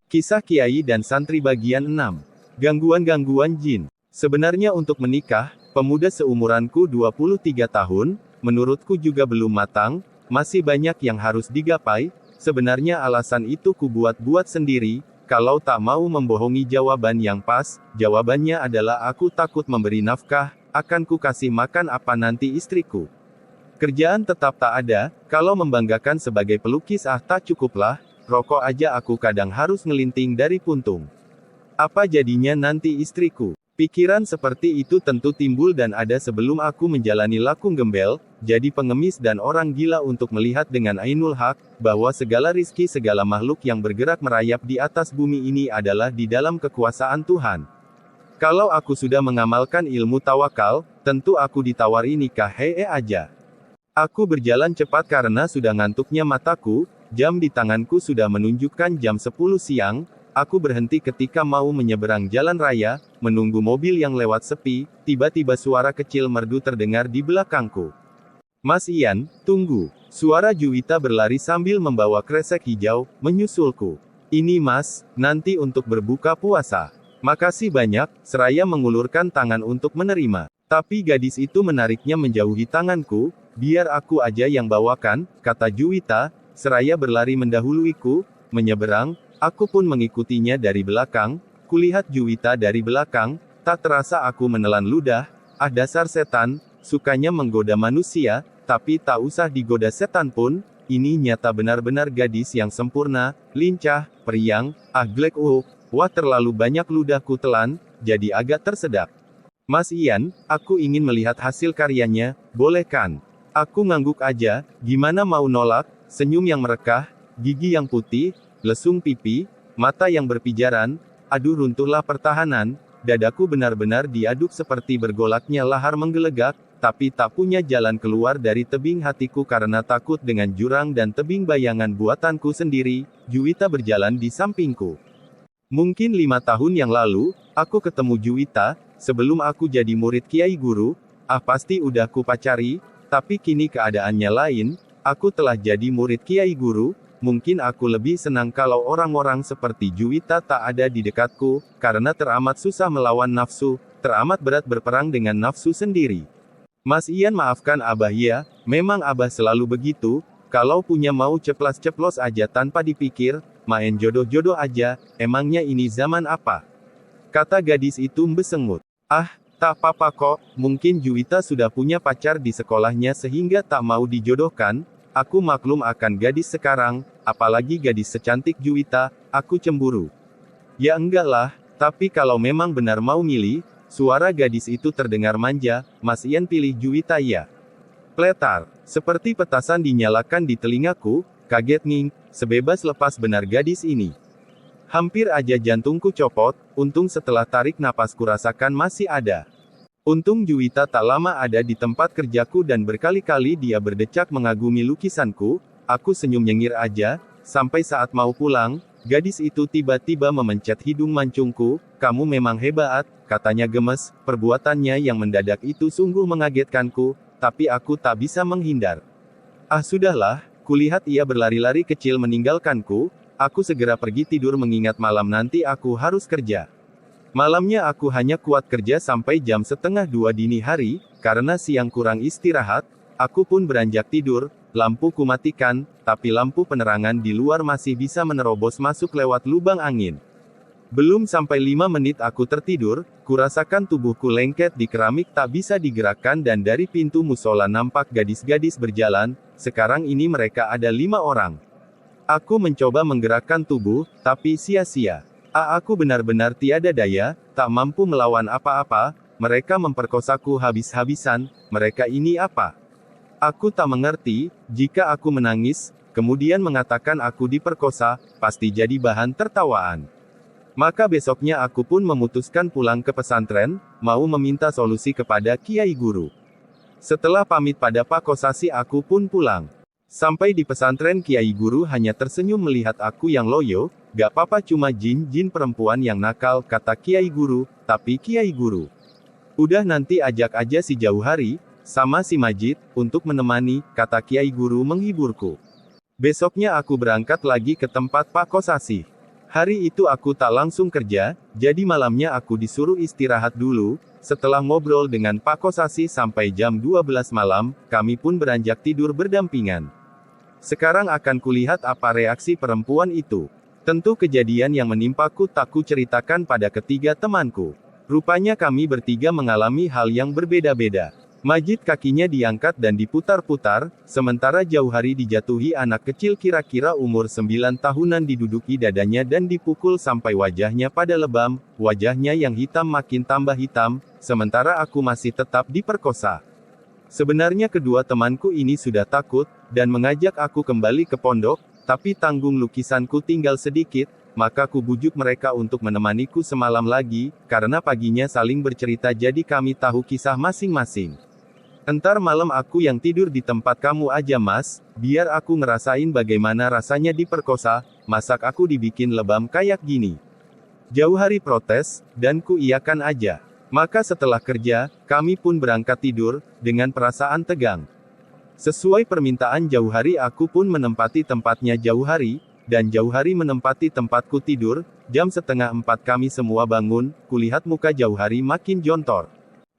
Kisah Kiai dan Santri bagian 6. Gangguan-gangguan jin. Sebenarnya untuk menikah, pemuda seumuranku 23 tahun, menurutku juga belum matang, masih banyak yang harus digapai. Sebenarnya alasan itu ku buat-buat sendiri, kalau tak mau membohongi jawaban yang pas, jawabannya adalah aku takut memberi nafkah, akan ku kasih makan apa nanti istriku. Kerjaan tetap tak ada, kalau membanggakan sebagai pelukis tak cukuplah, rokok aja aku kadang harus ngelinting dari puntung. Apa jadinya nanti istriku? Pikiran seperti itu tentu timbul dan ada sebelum aku menjalani lakung gembel, jadi pengemis dan orang gila untuk melihat dengan ainul haq, bahwa segala rizki segala makhluk yang bergerak merayap di atas bumi ini adalah di dalam kekuasaan Tuhan. Kalau aku sudah mengamalkan ilmu tawakal, tentu aku ditawari nikah aja. Aku berjalan cepat karena sudah ngantuknya mataku, jam di tanganku sudah menunjukkan jam 10 siang, aku berhenti ketika mau menyeberang jalan raya, menunggu mobil yang lewat sepi, tiba-tiba suara kecil merdu terdengar di belakangku. Mas Ian, tunggu. Suara Juwita berlari sambil membawa kresek hijau, menyusulku. Ini mas, nanti untuk berbuka puasa. Makasih banyak, seraya mengulurkan tangan untuk menerima. Tapi gadis itu menariknya menjauhi tanganku, biar aku aja yang bawakan, kata Juwita, seraya berlari mendahuluiku, menyeberang, aku pun mengikutinya dari belakang, kulihat Juwita dari belakang, tak terasa aku menelan ludah, dasar setan, sukanya menggoda manusia, tapi tak usah digoda setan pun, ini nyata benar-benar gadis yang sempurna, lincah, periang, glek wah terlalu banyak ludahku telan, jadi agak tersedak. Mas Ian, aku ingin melihat hasil karyanya, boleh kan? Aku ngangguk aja, gimana mau nolak, senyum yang merekah, gigi yang putih, lesung pipi, mata yang berpijaran, aduh runtuhlah pertahanan, dadaku benar-benar diaduk seperti bergolaknya lahar menggelegak, tapi tak punya jalan keluar dari tebing hatiku karena takut dengan jurang dan tebing bayangan buatanku sendiri. Juwita berjalan di sampingku. Mungkin 5 tahun yang lalu, aku ketemu Juwita, sebelum aku jadi murid Kiai Guru, pasti udah ku pacari, tapi kini keadaannya lain, aku telah jadi murid Kiai Guru, mungkin aku lebih senang kalau orang-orang seperti Juwita tak ada di dekatku, karena teramat susah melawan nafsu, teramat berat berperang dengan nafsu sendiri. Mas Ian maafkan Abah ya, memang Abah selalu begitu, kalau punya mau ceplas-ceplos aja tanpa dipikir, main jodoh-jodoh aja, emangnya ini zaman apa? Kata gadis itu besengut. Tak apa-apa kok, mungkin Juwita sudah punya pacar di sekolahnya sehingga tak mau dijodohkan, aku maklum akan gadis sekarang, apalagi gadis secantik Juwita, aku cemburu. Ya enggak lah, tapi kalau memang benar mau milih, suara gadis itu terdengar manja, Mas Ian pilih Juwita ya. Pletar, seperti petasan dinyalakan di telingaku, kaget nging, sebebas lepas benar gadis ini. Hampir aja jantungku copot, untung setelah tarik napas kurasakan masih ada. Untung Juwita tak lama ada di tempat kerjaku dan berkali-kali dia berdecak mengagumi lukisanku, aku senyum nyengir aja, sampai saat mau pulang, gadis itu tiba-tiba memencet hidung mancungku, kamu memang hebat, katanya gemes, perbuatannya yang mendadak itu sungguh mengagetkanku, tapi aku tak bisa menghindar. Sudahlah, kulihat ia berlari-lari kecil meninggalkanku, aku segera pergi tidur mengingat malam nanti aku harus kerja. Malamnya aku hanya kuat kerja sampai jam 1:30 dini hari, karena siang kurang istirahat, aku pun beranjak tidur, lampu kumatikan, tapi lampu penerangan di luar masih bisa menerobos masuk lewat lubang angin. Belum sampai 5 menit aku tertidur, kurasakan tubuhku lengket di keramik tak bisa digerakkan dan dari pintu musola nampak gadis-gadis berjalan, sekarang ini mereka ada 5 orang. Aku mencoba menggerakkan tubuh, tapi sia-sia. Aku benar-benar tiada daya, tak mampu melawan apa-apa, mereka memperkosaku habis-habisan, mereka ini apa? Aku tak mengerti, jika aku menangis, kemudian mengatakan aku diperkosa, pasti jadi bahan tertawaan. Maka besoknya aku pun memutuskan pulang ke pesantren, mau meminta solusi kepada Kiai Guru. Setelah pamit pada Pak Kosasi aku pun pulang. Sampai di pesantren Kiai Guru hanya tersenyum melihat aku yang loyo, gak apa-apa cuma jin-jin perempuan yang nakal, kata Kiai Guru, tapi Kiai Guru. Udah nanti ajak aja si Jauhari, sama si Majid, untuk menemani, kata Kiai Guru menghiburku. Besoknya aku berangkat lagi ke tempat Pak Kosasih. Hari itu aku tak langsung kerja, jadi malamnya aku disuruh istirahat dulu. Setelah ngobrol dengan Pak Kosasih sampai jam 12 malam, kami pun beranjak tidur berdampingan. Sekarang akan kulihat apa reaksi perempuan itu. Tentu kejadian yang menimpaku tak kuceritakan pada ketiga temanku. Rupanya kami bertiga mengalami hal yang berbeda-beda. Majid kakinya diangkat dan diputar-putar, sementara Jauhari dijatuhi anak kecil kira-kira umur 9 tahunan diduduki dadanya dan dipukul sampai wajahnya pada lebam, wajahnya yang hitam makin tambah hitam, sementara aku masih tetap diperkosa. Sebenarnya kedua temanku ini sudah takut, dan mengajak aku kembali ke pondok, tapi tanggung lukisanku tinggal sedikit, maka ku bujuk mereka untuk menemaniku semalam lagi, karena paginya saling bercerita jadi kami tahu kisah masing-masing. Entar malam aku yang tidur di tempat kamu aja mas, biar aku ngerasain bagaimana rasanya diperkosa, masak aku dibikin lebam kayak gini. Jauhari protes, dan ku iyakan aja. Maka setelah kerja, kami pun berangkat tidur, dengan perasaan tegang. Sesuai permintaan Jauhari aku pun menempati tempatnya Jauhari, dan Jauhari menempati tempatku tidur. Jam 3:30 kami semua bangun, kulihat muka Jauhari makin jontor.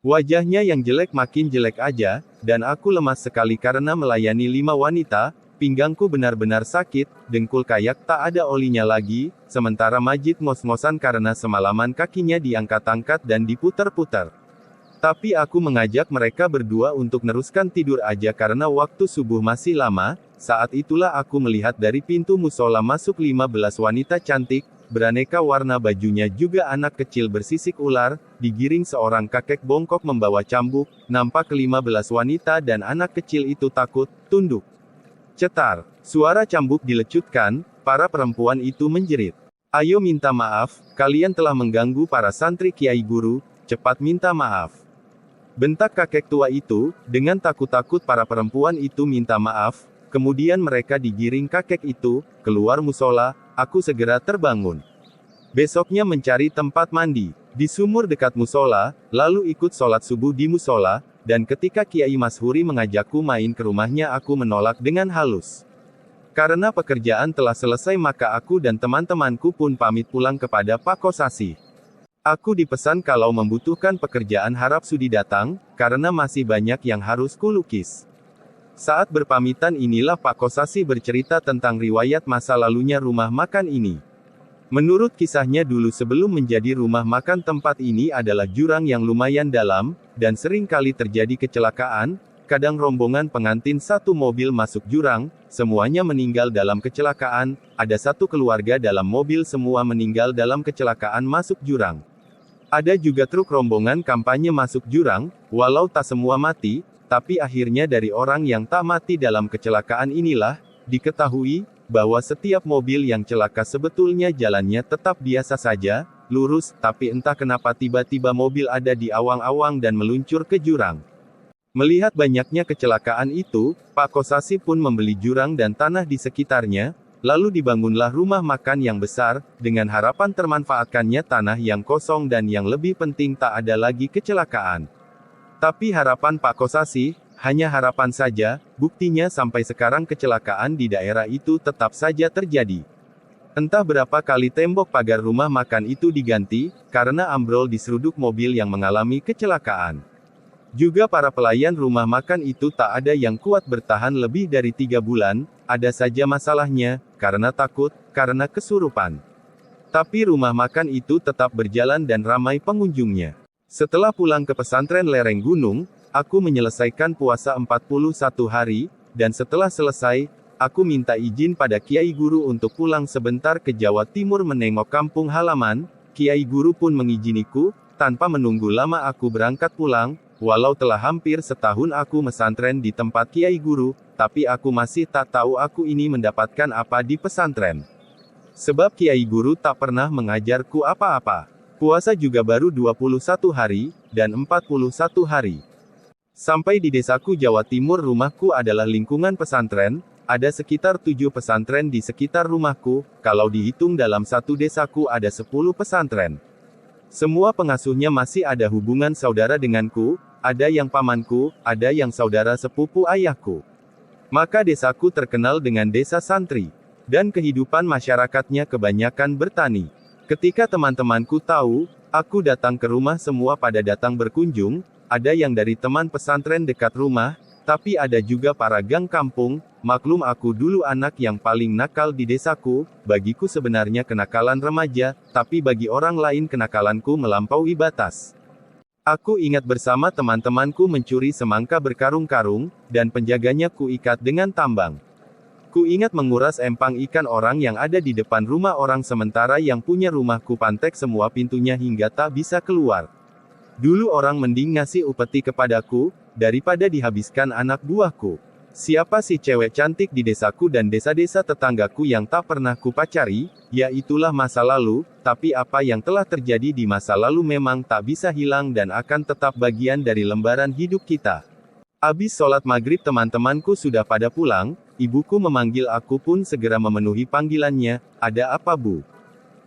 Wajahnya yang jelek makin jelek aja, dan aku lemas sekali karena melayani 5 wanita, pinggangku benar-benar sakit, dengkul kayak tak ada olinya lagi, sementara Majid ngos-ngosan karena semalaman kakinya diangkat-angkat dan diputar-putar. Tapi aku mengajak mereka berdua untuk neruskan tidur aja karena waktu subuh masih lama. Saat itulah aku melihat dari pintu musola masuk 15 wanita cantik, beraneka warna bajunya juga anak kecil bersisik ular, digiring seorang kakek bongkok membawa cambuk, nampak 15 wanita dan anak kecil itu takut, tunduk. Cetar, suara cambuk dilecutkan, para perempuan itu menjerit. Ayo minta maaf, kalian telah mengganggu para santri Kiai Guru, cepat minta maaf. Bentak kakek tua itu, dengan takut-takut para perempuan itu minta maaf, kemudian mereka digiring kakek itu, keluar musola, aku segera terbangun. Besoknya mencari tempat mandi, di sumur dekat musola, lalu ikut sholat subuh di musola, dan ketika Kiai Mashuri mengajakku main ke rumahnya aku menolak dengan halus. Karena pekerjaan telah selesai maka aku dan teman-temanku pun pamit pulang kepada Pak Kosasih. Aku dipesan kalau membutuhkan pekerjaan harap sudi datang, karena masih banyak yang harus kulukis. Saat berpamitan inilah Pak Kosasih bercerita tentang riwayat masa lalunya rumah makan ini. Menurut kisahnya dulu sebelum menjadi rumah makan tempat ini adalah jurang yang lumayan dalam, dan sering kali terjadi kecelakaan, kadang rombongan pengantin satu mobil masuk jurang, semuanya meninggal dalam kecelakaan, ada satu keluarga dalam mobil semua meninggal dalam kecelakaan masuk jurang. Ada juga truk rombongan kampanye masuk jurang, walau tak semua mati, tapi akhirnya dari orang yang tak mati dalam kecelakaan inilah, diketahui, bahwa setiap mobil yang celaka sebetulnya jalannya tetap biasa saja, lurus, tapi entah kenapa tiba-tiba mobil ada di awang-awang dan meluncur ke jurang. Melihat banyaknya kecelakaan itu, Pak Kosasih pun membeli jurang dan tanah di sekitarnya, lalu dibangunlah rumah makan yang besar, dengan harapan termanfaatkannya tanah yang kosong dan yang lebih penting tak ada lagi kecelakaan. Tapi harapan Pak Kosasih, hanya harapan saja, buktinya sampai sekarang kecelakaan di daerah itu tetap saja terjadi. Entah berapa kali tembok pagar rumah makan itu diganti, karena ambrol diseruduk mobil yang mengalami kecelakaan. Juga para pelayan rumah makan itu tak ada yang kuat bertahan lebih dari 3 bulan, ada saja masalahnya, karena takut, karena kesurupan. Tapi rumah makan itu tetap berjalan dan ramai pengunjungnya. Setelah pulang ke pesantren lereng gunung, aku menyelesaikan puasa 41 hari, dan setelah selesai, aku minta izin pada Kiai Guru untuk pulang sebentar ke Jawa Timur menengok kampung halaman. Kiai Guru pun mengiziniku, tanpa menunggu lama aku berangkat pulang. Walau telah hampir setahun aku mesantren di tempat Kiai Guru, tapi aku masih tak tahu aku ini mendapatkan apa di pesantren. Sebab Kiai Guru tak pernah mengajarku apa-apa. Puasa juga baru 21 hari, dan 41 hari. Sampai di desaku Jawa Timur rumahku adalah lingkungan pesantren, ada sekitar 7 pesantren di sekitar rumahku, kalau dihitung dalam satu desaku ada 10 pesantren. Semua pengasuhnya masih ada hubungan saudara denganku, ada yang pamanku, ada yang saudara sepupu ayahku. Maka desaku terkenal dengan desa santri. Dan kehidupan masyarakatnya kebanyakan bertani. Ketika teman-temanku tahu, aku datang ke rumah semua pada datang berkunjung, ada yang dari teman pesantren dekat rumah, tapi ada juga para gang kampung. Maklum aku dulu anak yang paling nakal di desaku, bagiku sebenarnya kenakalan remaja, tapi bagi orang lain kenakalanku melampaui batas. Aku ingat bersama teman-temanku mencuri semangka berkarung-karung, dan penjaganya kuikat dengan tambang. Ku ingat menguras empang ikan orang yang ada di depan rumah orang sementara yang punya rumah ku pantek semua pintunya hingga tak bisa keluar. Dulu orang mending ngasih upeti kepadaku, daripada dihabiskan anak buahku. Siapa sih cewek cantik di desaku dan desa-desa tetanggaku yang tak pernah ku pacari? Ya itulah masa lalu, tapi apa yang telah terjadi di masa lalu memang tak bisa hilang dan akan tetap bagian dari lembaran hidup kita. Abis sholat maghrib teman-temanku sudah pada pulang, ibuku memanggil aku pun segera memenuhi panggilannya, ada apa bu?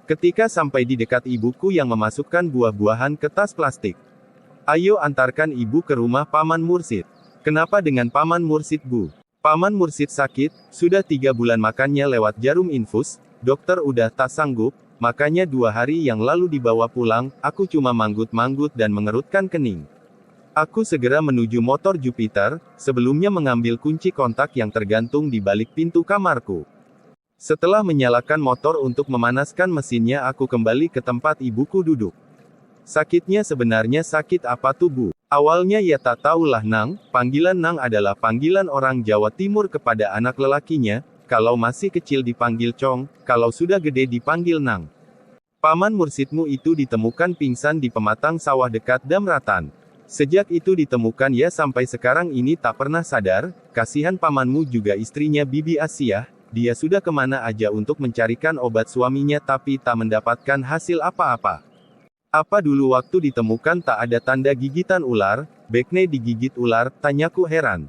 Ketika sampai di dekat ibuku yang memasukkan buah-buahan ke tas plastik. Ayo antarkan ibu ke rumah Paman Mursid. Kenapa dengan Paman Mursid bu? Paman Mursid sakit, sudah 3 bulan makannya lewat jarum infus, dokter udah tak sanggup, makanya 2 hari yang lalu dibawa pulang, aku cuma manggut-manggut dan mengerutkan kening. Aku segera menuju motor Jupiter, sebelumnya mengambil kunci kontak yang tergantung di balik pintu kamarku. Setelah menyalakan motor untuk memanaskan mesinnya aku kembali ke tempat ibuku duduk. Sakitnya sebenarnya sakit apa tuh bu? Awalnya ya tak tahulah Nang, panggilan Nang adalah panggilan orang Jawa Timur kepada anak lelakinya, kalau masih kecil dipanggil Cong, kalau sudah gede dipanggil Nang. Paman Mursidmu itu ditemukan pingsan di pematang sawah dekat Damratan. Sejak itu ditemukan ya sampai sekarang ini tak pernah sadar, kasihan pamanmu juga istrinya Bibi Asiah, dia sudah kemana aja untuk mencarikan obat suaminya tapi tak mendapatkan hasil apa-apa. Apa dulu waktu ditemukan tak ada tanda gigitan ular, Bekne digigit ular, tanyaku heran.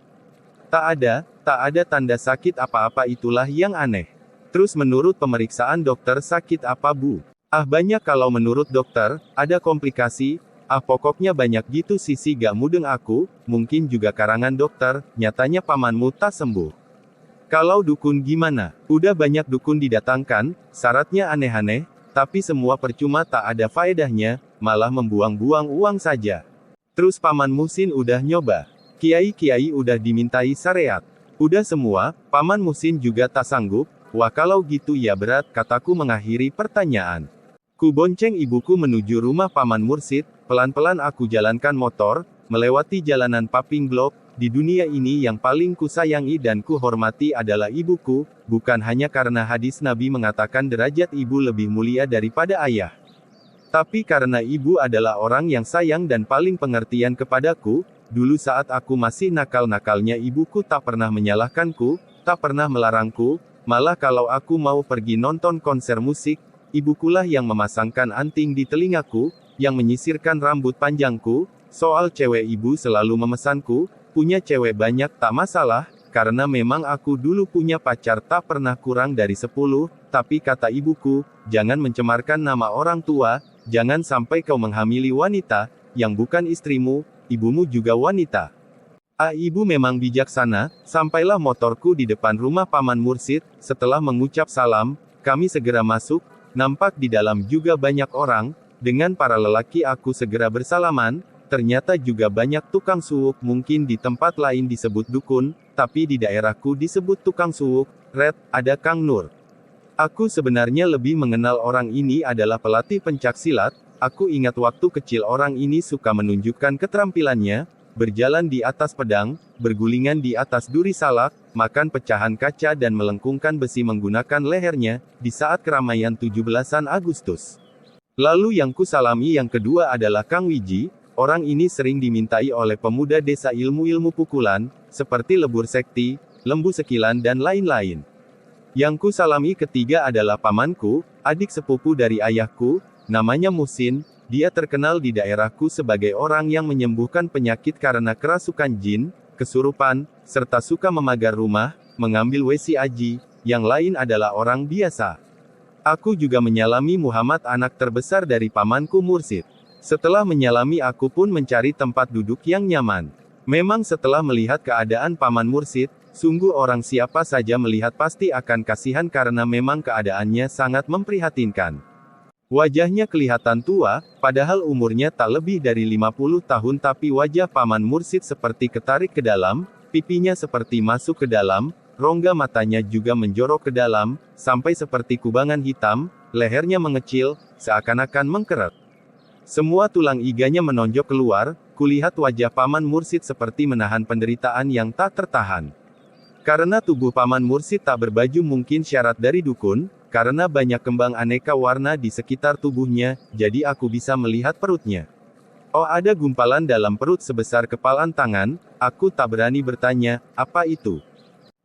Tak ada tanda sakit apa-apa itulah yang aneh. Terus menurut pemeriksaan dokter sakit apa bu? Ah banyak kalau menurut dokter, ada komplikasi. Ah pokoknya banyak gitu sisi gak mudeng aku, mungkin juga karangan dokter, nyatanya pamanmu tak sembuh. Kalau dukun gimana? Udah banyak dukun didatangkan, syaratnya aneh-aneh, tapi semua percuma tak ada faedahnya, malah membuang-buang uang saja. Terus Paman Musin udah nyoba. Kiai-kiai udah dimintai syariat. Udah semua, Paman Musin juga tak sanggup, wah kalau gitu ya berat, kataku mengakhiri pertanyaan. Ku bonceng ibuku menuju rumah Paman Mursid, pelan-pelan aku jalankan motor, melewati jalanan Paping Blok, di dunia ini yang paling ku sayangi dan ku hormati adalah ibuku, bukan hanya karena hadis Nabi mengatakan derajat ibu lebih mulia daripada ayah. Tapi karena ibu adalah orang yang sayang dan paling pengertian kepadaku, dulu saat aku masih nakal-nakalnya ibuku tak pernah menyalahkanku, tak pernah melarangku, malah kalau aku mau pergi nonton konser musik, ibukulah yang memasangkan anting di telingaku, yang menyisirkan rambut panjangku. Soal cewek ibu selalu memesanku, punya cewek banyak tak masalah, karena memang aku dulu punya pacar tak pernah kurang dari 10, tapi kata ibuku, jangan mencemarkan nama orang tua, jangan sampai kau menghamili wanita, yang bukan istrimu, ibumu juga wanita. Ah ibu memang bijaksana, sampailah motorku di depan rumah Paman Mursid, setelah mengucap salam, kami segera masuk. Nampak di dalam juga banyak orang, dengan para lelaki aku segera bersalaman, ternyata juga banyak tukang suwuk mungkin di tempat lain disebut dukun, tapi di daerahku disebut tukang suwuk, Red, ada Kang Nur. Aku sebenarnya lebih mengenal orang ini adalah pelatih pencaksilat, aku ingat waktu kecil orang ini suka menunjukkan keterampilannya, berjalan di atas pedang, bergulingan di atas duri salak, makan pecahan kaca dan melengkungkan besi menggunakan lehernya, di saat keramaian 17-an Agustus. Lalu yang ku salami yang kedua adalah Kang Wiji, orang ini sering dimintai oleh pemuda desa ilmu-ilmu pukulan, seperti lebur sekti, lembu sekilan dan lain-lain. Yang ku salami ketiga adalah pamanku, adik sepupu dari ayahku, namanya Musin. Dia terkenal di daerahku sebagai orang yang menyembuhkan penyakit karena kerasukan jin, kesurupan, serta suka memagar rumah, mengambil wesi aji, yang lain adalah orang biasa. Aku juga menyalami Muhammad anak terbesar dari pamanku Mursid. Setelah menyalami aku pun mencari tempat duduk yang nyaman. Memang setelah melihat keadaan Paman Mursid, sungguh orang siapa saja melihat pasti akan kasihan karena memang keadaannya sangat memprihatinkan. Wajahnya kelihatan tua, padahal umurnya tak lebih dari 50 tahun tapi wajah Paman Mursid seperti ketarik ke dalam, pipinya seperti masuk ke dalam, rongga matanya juga menjorok ke dalam, sampai seperti kubangan hitam, lehernya mengecil, seakan-akan mengkeret. Semua tulang iganya menonjok keluar, kulihat wajah Paman Mursid seperti menahan penderitaan yang tak tertahan. Karena tubuh Paman Mursid tak berbaju mungkin syarat dari dukun, karena banyak kembang aneka warna di sekitar tubuhnya, jadi aku bisa melihat perutnya. Oh, ada gumpalan dalam perut sebesar kepalan tangan, aku tak berani bertanya, apa itu?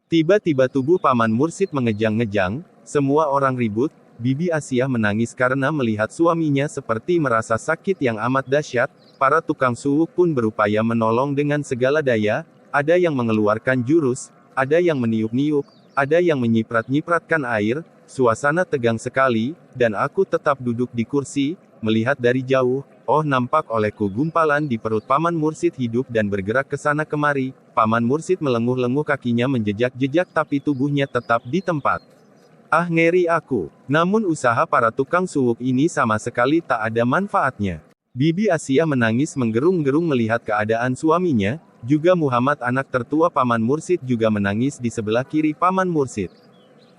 Tiba-tiba tubuh Paman Mursid mengejang-ngejang, semua orang ribut. Bibi Asiah menangis karena melihat suaminya seperti merasa sakit yang amat dahsyat. Para tukang suwuk pun berupaya menolong dengan segala daya, ada yang mengeluarkan jurus, ada yang meniup-niup, ada yang menyiprat-nyipratkan air, suasana tegang sekali, dan aku tetap duduk di kursi, melihat dari jauh. Oh, nampak olehku gumpalan di perut Paman Mursid hidup dan bergerak ke sana kemari. Paman Mursid melenguh-lenguh kakinya menjejak-jejak tapi tubuhnya tetap di tempat. Ah, ngeri aku. Namun usaha para tukang suwuk ini sama sekali tak ada manfaatnya. Bibi Asiah menangis menggerung-gerung melihat keadaan suaminya, juga Muhammad anak tertua Paman Mursid juga menangis di sebelah kiri Paman Mursid.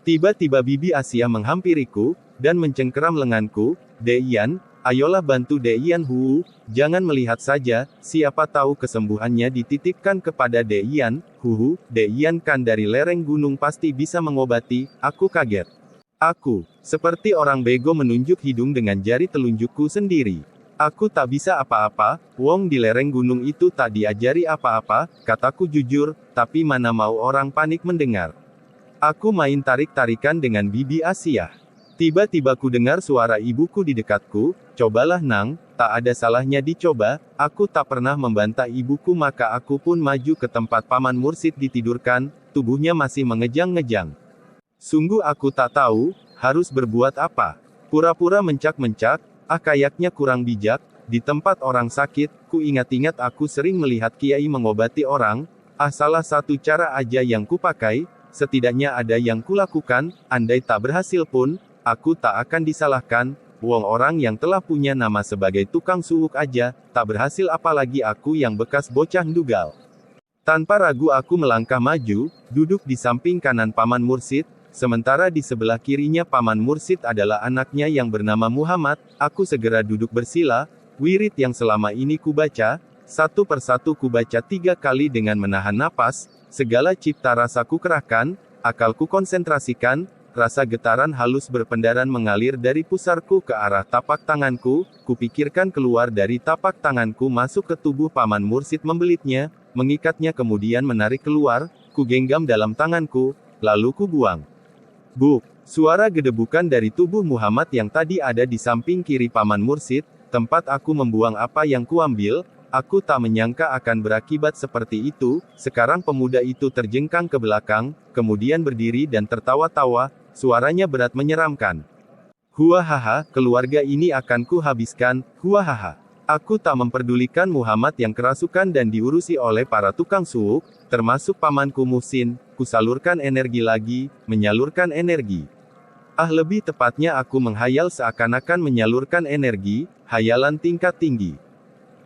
Tiba-tiba Bibi Asiah menghampiriku, dan mencengkeram lenganku, Deian, ayolah bantu Deian Hu, jangan melihat saja, siapa tahu kesembuhannya dititipkan kepada Deian, Hu, Deian kan dari lereng gunung pasti bisa mengobati, aku kaget. Aku, seperti orang bego menunjuk hidung dengan jari telunjukku sendiri. Aku tak bisa apa-apa, wong di lereng gunung itu tak diajari apa-apa, kataku jujur, tapi mana mau orang panik mendengar. Aku main tarik-tarikan dengan Bibi Asiah. Tiba-tiba ku dengar suara ibuku di dekatku, cobalah Nang, tak ada salahnya dicoba, aku tak pernah membantah ibuku maka aku pun maju ke tempat Paman Mursid ditidurkan, tubuhnya masih mengejang-ngejang. Sungguh aku tak tahu, harus berbuat apa. Pura-pura mencak-mencak, kayaknya kurang bijak, di tempat orang sakit, ku ingat-ingat aku sering melihat kiai mengobati orang, salah satu cara aja yang kupakai, setidaknya ada yang kulakukan, andai tak berhasil pun, aku tak akan disalahkan, wong orang yang telah punya nama sebagai tukang suwuk aja, tak berhasil apalagi aku yang bekas bocah ndugal. Tanpa ragu aku melangkah maju, duduk di samping kanan Paman Mursid, sementara di sebelah kirinya Paman Mursid adalah anaknya yang bernama Muhammad, aku segera duduk bersila, wirid yang selama ini kubaca, satu persatu kubaca 3 kali dengan menahan napas, segala cipta rasaku kerahkan, akalku konsentrasikan, rasa getaran halus berpendaran mengalir dari pusarku ke arah tapak tanganku, kupikirkan keluar dari tapak tanganku masuk ke tubuh Paman Mursid membelitnya, mengikatnya kemudian menarik keluar, ku genggam dalam tanganku, lalu ku buang. Buk! Suara gedebukan dari tubuh Muhammad yang tadi ada di samping kiri Paman Mursid, tempat aku membuang apa yang kuambil, aku tak menyangka akan berakibat seperti itu, sekarang pemuda itu terjengkang ke belakang, kemudian berdiri dan tertawa-tawa, suaranya berat menyeramkan. Huahaha, keluarga ini akan ku habiskan, huahaha. Aku tak memperdulikan Muhammad yang kerasukan dan diurusi oleh para tukang suwuk, termasuk pamanku Muhsin, ku salurkan energi lagi, menyalurkan energi. Lebih tepatnya aku menghayal seakan-akan menyalurkan energi, hayalan tingkat tinggi.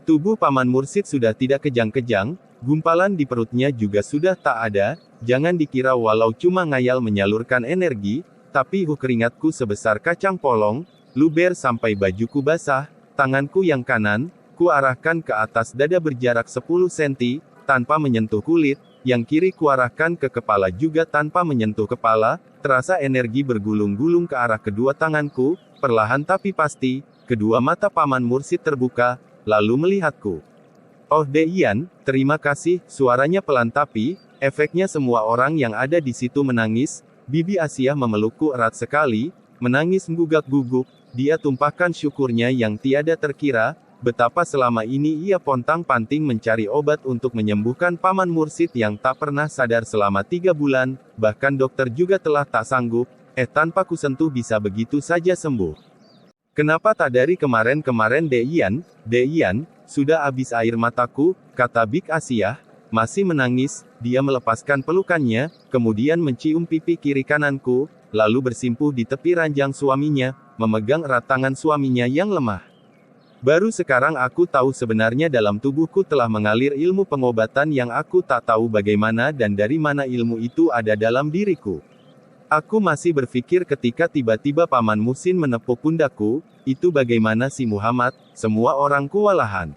Tubuh Paman Mursid sudah tidak kejang-kejang, gumpalan di perutnya juga sudah tak ada, jangan dikira walau cuma ngayal menyalurkan energi, tapi keringatku sebesar kacang polong, luber sampai bajuku basah, tanganku yang kanan, ku arahkan ke atas dada berjarak 10 cm, tanpa menyentuh kulit, yang kiri kuarahkan ke kepala juga tanpa menyentuh kepala, terasa energi bergulung-gulung ke arah kedua tanganku, perlahan tapi pasti, kedua mata Paman Mursid terbuka, lalu melihatku. Oh Deian, terima kasih, suaranya pelan tapi, efeknya semua orang yang ada di situ menangis, Bibi Asiah memelukku erat sekali, menangis menggugak-guguk, dia tumpahkan syukurnya yang tiada terkira, betapa selama ini ia pontang-panting mencari obat untuk menyembuhkan Paman Mursid yang tak pernah sadar selama 3 bulan, bahkan dokter juga telah tak sanggup, tanpa kusentuh bisa begitu saja sembuh. Kenapa tak dari kemarin-kemarin Deian, sudah habis air mataku, kata Big Asia, masih menangis, dia melepaskan pelukannya, kemudian mencium pipi kiri kananku, lalu bersimpuh di tepi ranjang suaminya, memegang erat tangan suaminya yang lemah. Baru sekarang aku tahu sebenarnya dalam tubuhku telah mengalir ilmu pengobatan yang aku tak tahu bagaimana dan dari mana ilmu itu ada dalam diriku. Aku masih berpikir ketika tiba-tiba Paman Muhsin menepuk pundakku, itu bagaimana si Muhammad, semua orang kewalahan.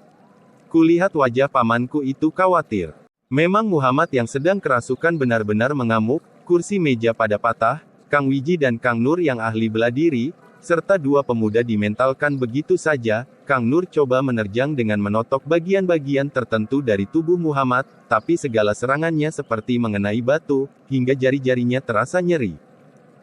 Kulihat wajah pamanku itu khawatir. Memang Muhammad yang sedang kerasukan benar-benar mengamuk, kursi meja pada patah, Kang Wiji dan Kang Nur yang ahli bela diri, serta dua pemuda dimentalkan begitu saja. Kang Nur coba menerjang dengan menotok bagian-bagian tertentu dari tubuh Muhammad, tapi segala serangannya seperti mengenai batu, hingga jari-jarinya terasa nyeri.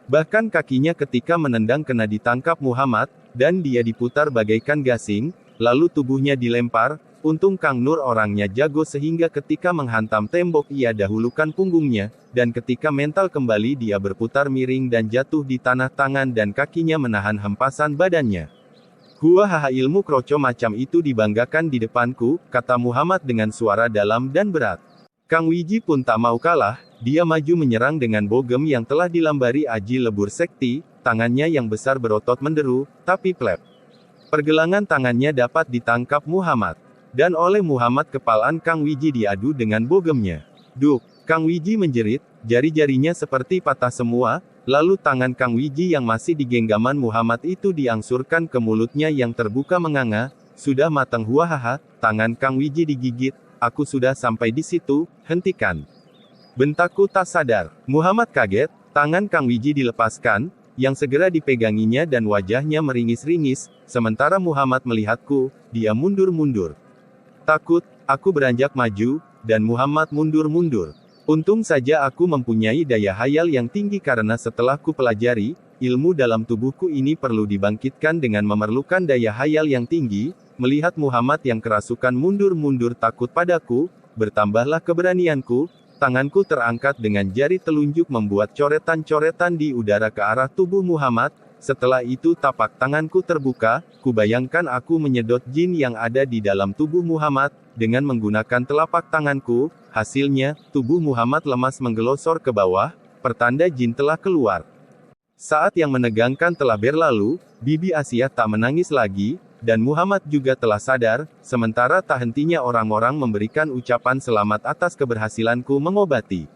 Bahkan kakinya ketika menendang kena ditangkap Muhammad, dan dia diputar bagaikan gasing, lalu tubuhnya dilempar. Untung Kang Nur orangnya jago sehingga ketika menghantam tembok ia dahulukan punggungnya, dan ketika mental kembali dia berputar miring dan jatuh di tanah tangan dan kakinya menahan hempasan badannya. Haha ilmu kroco macam itu dibanggakan di depanku, kata Muhammad dengan suara dalam dan berat. Kang Wiji pun tak mau kalah, dia maju menyerang dengan bogem yang telah dilambari aji lebur sekti, tangannya yang besar berotot menderu, tapi plep. Pergelangan tangannya dapat ditangkap Muhammad. Dan oleh Muhammad kepalan Kang Wiji diadu dengan bogemnya. Duk, Kang Wiji menjerit, jari-jarinya seperti patah semua, lalu tangan Kang Wiji yang masih di genggaman Muhammad itu diangsurkan ke mulutnya yang terbuka menganga, sudah matang hahaha, tangan Kang Wiji digigit, aku sudah sampai di situ, hentikan. Bentakku tak sadar, Muhammad kaget, tangan Kang Wiji dilepaskan, yang segera dipeganginya dan wajahnya meringis-ringis, sementara Muhammad melihatku, dia mundur-mundur. Takut, aku beranjak maju, dan Muhammad mundur-mundur. Untung saja aku mempunyai daya hayal yang tinggi karena setelah ku pelajari, ilmu dalam tubuhku ini perlu dibangkitkan dengan memerlukan daya hayal yang tinggi. Melihat Muhammad yang kerasukan mundur-mundur takut padaku, bertambahlah keberanianku, tanganku terangkat dengan jari telunjuk membuat coretan-coretan di udara ke arah tubuh Muhammad. Setelah itu tapak tanganku terbuka, kubayangkan aku menyedot jin yang ada di dalam tubuh Muhammad, dengan menggunakan telapak tanganku, hasilnya, tubuh Muhammad lemas menggelosor ke bawah, pertanda jin telah keluar. Saat yang menegangkan telah berlalu, Bibi Asia tak menangis lagi, dan Muhammad juga telah sadar, sementara tak hentinya orang-orang memberikan ucapan selamat atas keberhasilanku mengobati.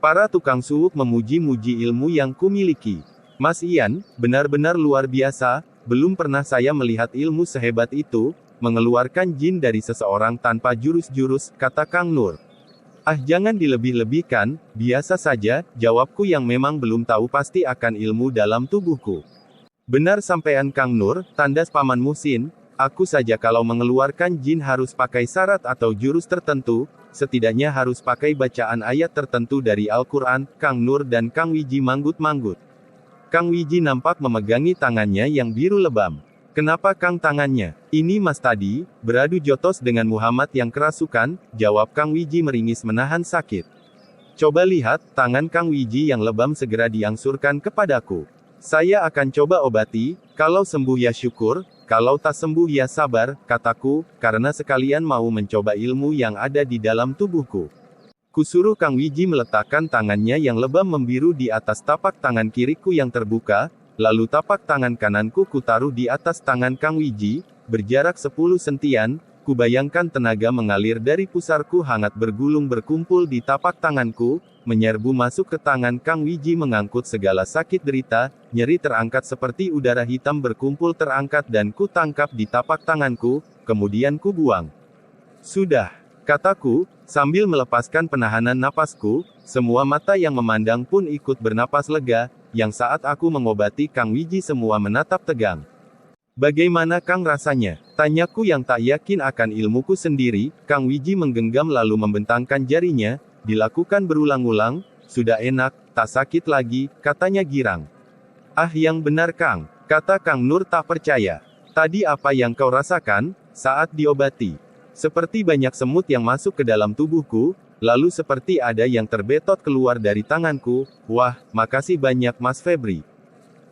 Para tukang suluk memuji-muji ilmu yang kumiliki. Mas Ian, benar-benar luar biasa, belum pernah saya melihat ilmu sehebat itu, mengeluarkan jin dari seseorang tanpa jurus-jurus, kata Kang Nur. Ah jangan dilebih-lebihkan, biasa saja, jawabku yang memang belum tahu pasti akan ilmu dalam tubuhku. Benar sampean Kang Nur, tandas Paman Muhsin, aku saja kalau mengeluarkan jin harus pakai syarat atau jurus tertentu, setidaknya harus pakai bacaan ayat tertentu dari Al-Quran. Kang Nur dan Kang Wiji manggut-manggut. Kang Wiji nampak memegangi tangannya yang biru lebam. Kenapa Kang tangannya? Ini Mas tadi, beradu jotos dengan Muhammad yang kerasukan, jawab Kang Wiji meringis menahan sakit. Coba lihat, tangan Kang Wiji yang lebam segera diangsurkan kepadaku. Saya akan coba obati, kalau sembuh ya syukur, kalau tak sembuh ya sabar, kataku, karena sekalian mau mencoba ilmu yang ada di dalam tubuhku. Kusuruh Kang Wiji meletakkan tangannya yang lebam membiru di atas tapak tangan kiriku yang terbuka, lalu tapak tangan kananku kutaruh di atas tangan Kang Wiji, berjarak 10 sentian, kubayangkan tenaga mengalir dari pusarku hangat bergulung berkumpul di tapak tanganku, menyerbu masuk ke tangan Kang Wiji mengangkut segala sakit derita, nyeri terangkat seperti udara hitam berkumpul terangkat dan ku tangkap di tapak tanganku, kemudian ku buang. Sudah. Kataku, sambil melepaskan penahanan napasku, semua mata yang memandang pun ikut bernapas lega, yang saat aku mengobati Kang Wiji semua menatap tegang. Bagaimana Kang rasanya? Tanyaku yang tak yakin akan ilmuku sendiri. Kang Wiji menggenggam lalu membentangkan jarinya, dilakukan berulang-ulang, sudah enak, tak sakit lagi, katanya girang. Ah yang benar Kang, kata Kang Nur tak percaya. Tadi apa yang kau rasakan, saat diobati? Seperti banyak semut yang masuk ke dalam tubuhku, lalu seperti ada yang terbetot keluar dari tanganku. Wah, makasih banyak Mas Febri.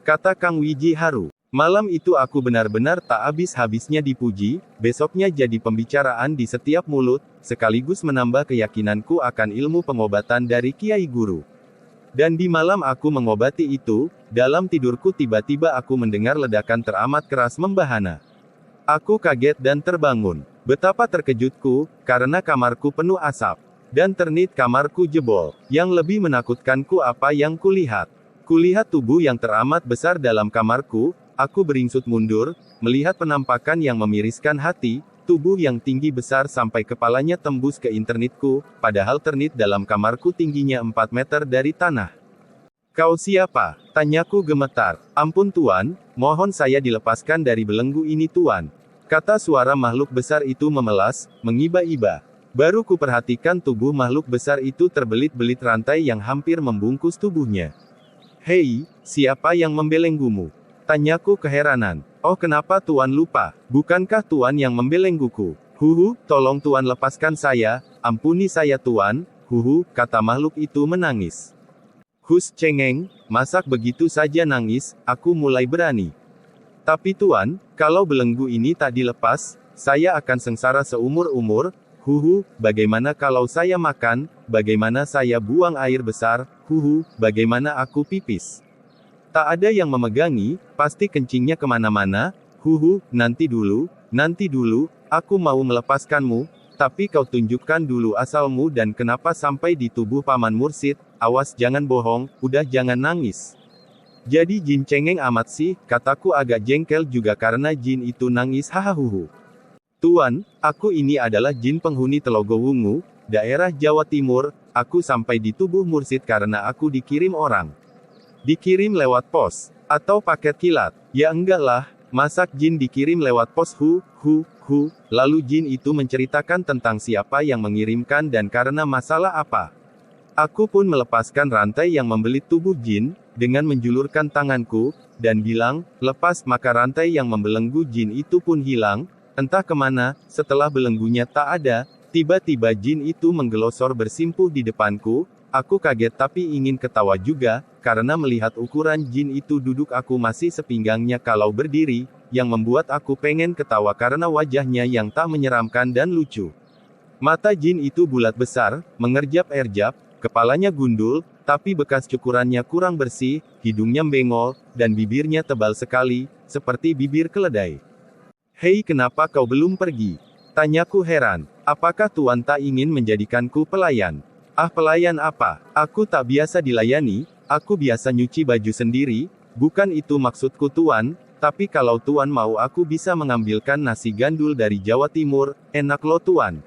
Kata Kang Wiji haru. Malam itu aku benar-benar tak habis-habisnya dipuji, besoknya jadi pembicaraan di setiap mulut, sekaligus menambah keyakinanku akan ilmu pengobatan dari Kiai Guru. Dan di malam aku mengobati itu, dalam tidurku tiba-tiba aku mendengar ledakan teramat keras membahana. Aku kaget dan terbangun. Betapa terkejutku, karena kamarku penuh asap. Dan ternit kamarku jebol. Yang lebih menakutkanku apa yang kulihat. Kulihat tubuh yang teramat besar dalam kamarku. Aku beringsut mundur, melihat penampakan yang memiriskan hati, tubuh yang tinggi besar sampai kepalanya tembus ke internetku, padahal ternit dalam kamarku tingginya 4 meter dari tanah. Kau siapa? Tanyaku gemetar. Ampun Tuan, mohon saya dilepaskan dari belenggu ini Tuan. Kata suara makhluk besar itu memelas, mengiba-iba. Baru kuperhatikan tubuh makhluk besar itu terbelit-belit rantai yang hampir membungkus tubuhnya. Hei, siapa yang membelenggumu? Tanyaku keheranan. Oh kenapa Tuan lupa? Bukankah Tuan yang membelengguku? Huhu, tolong Tuan lepaskan saya, ampuni saya Tuan, huhu, kata makhluk itu menangis. Hus cengeng, masak begitu saja nangis, aku mulai berani. Tapi Tuan, kalau belenggu ini tak dilepas, saya akan sengsara seumur-umur, huhu, bagaimana kalau saya makan, bagaimana saya buang air besar, huhu, bagaimana aku pipis. Tak ada yang memegangi, pasti kencingnya kemana-mana, huhu, nanti dulu, aku mau melepaskanmu, tapi kau tunjukkan dulu asalmu dan kenapa sampai di tubuh Paman Mursid, awas jangan bohong, udah jangan nangis. Jadi jin cengeng amat sih, kataku agak jengkel juga karena jin itu nangis hahaha. Tuan, aku ini adalah jin penghuni Telogowungu, daerah Jawa Timur, aku sampai di tubuh Mursid karena aku dikirim orang. Dikirim lewat pos, atau paket kilat? Ya enggak lah, masak jin dikirim lewat pos lalu jin itu menceritakan tentang siapa yang mengirimkan dan karena masalah apa. Aku pun melepaskan rantai yang membelit tubuh jin, dengan menjulurkan tanganku, dan bilang, lepas, maka rantai yang membelenggu jin itu pun hilang, entah kemana, setelah belenggunya tak ada, tiba-tiba jin itu menggelosor bersimpuh di depanku. Aku kaget tapi ingin ketawa juga, karena melihat ukuran jin itu duduk aku masih sepinggangnya kalau berdiri, yang membuat aku pengen ketawa karena wajahnya yang tak menyeramkan dan lucu. Mata jin itu bulat besar, mengerjap-erjap, kepalanya gundul, tapi bekas cukurannya kurang bersih, hidungnya bengol, dan bibirnya tebal sekali, seperti bibir keledai. Hei kenapa kau belum pergi? Tanyaku heran, apakah Tuan tak ingin menjadikanku pelayan? Ah pelayan apa? Aku tak biasa dilayani, aku biasa nyuci baju sendiri, bukan itu maksudku Tuan, tapi kalau Tuan mau aku bisa mengambilkan nasi gandul dari Jawa Timur, enak loh Tuan.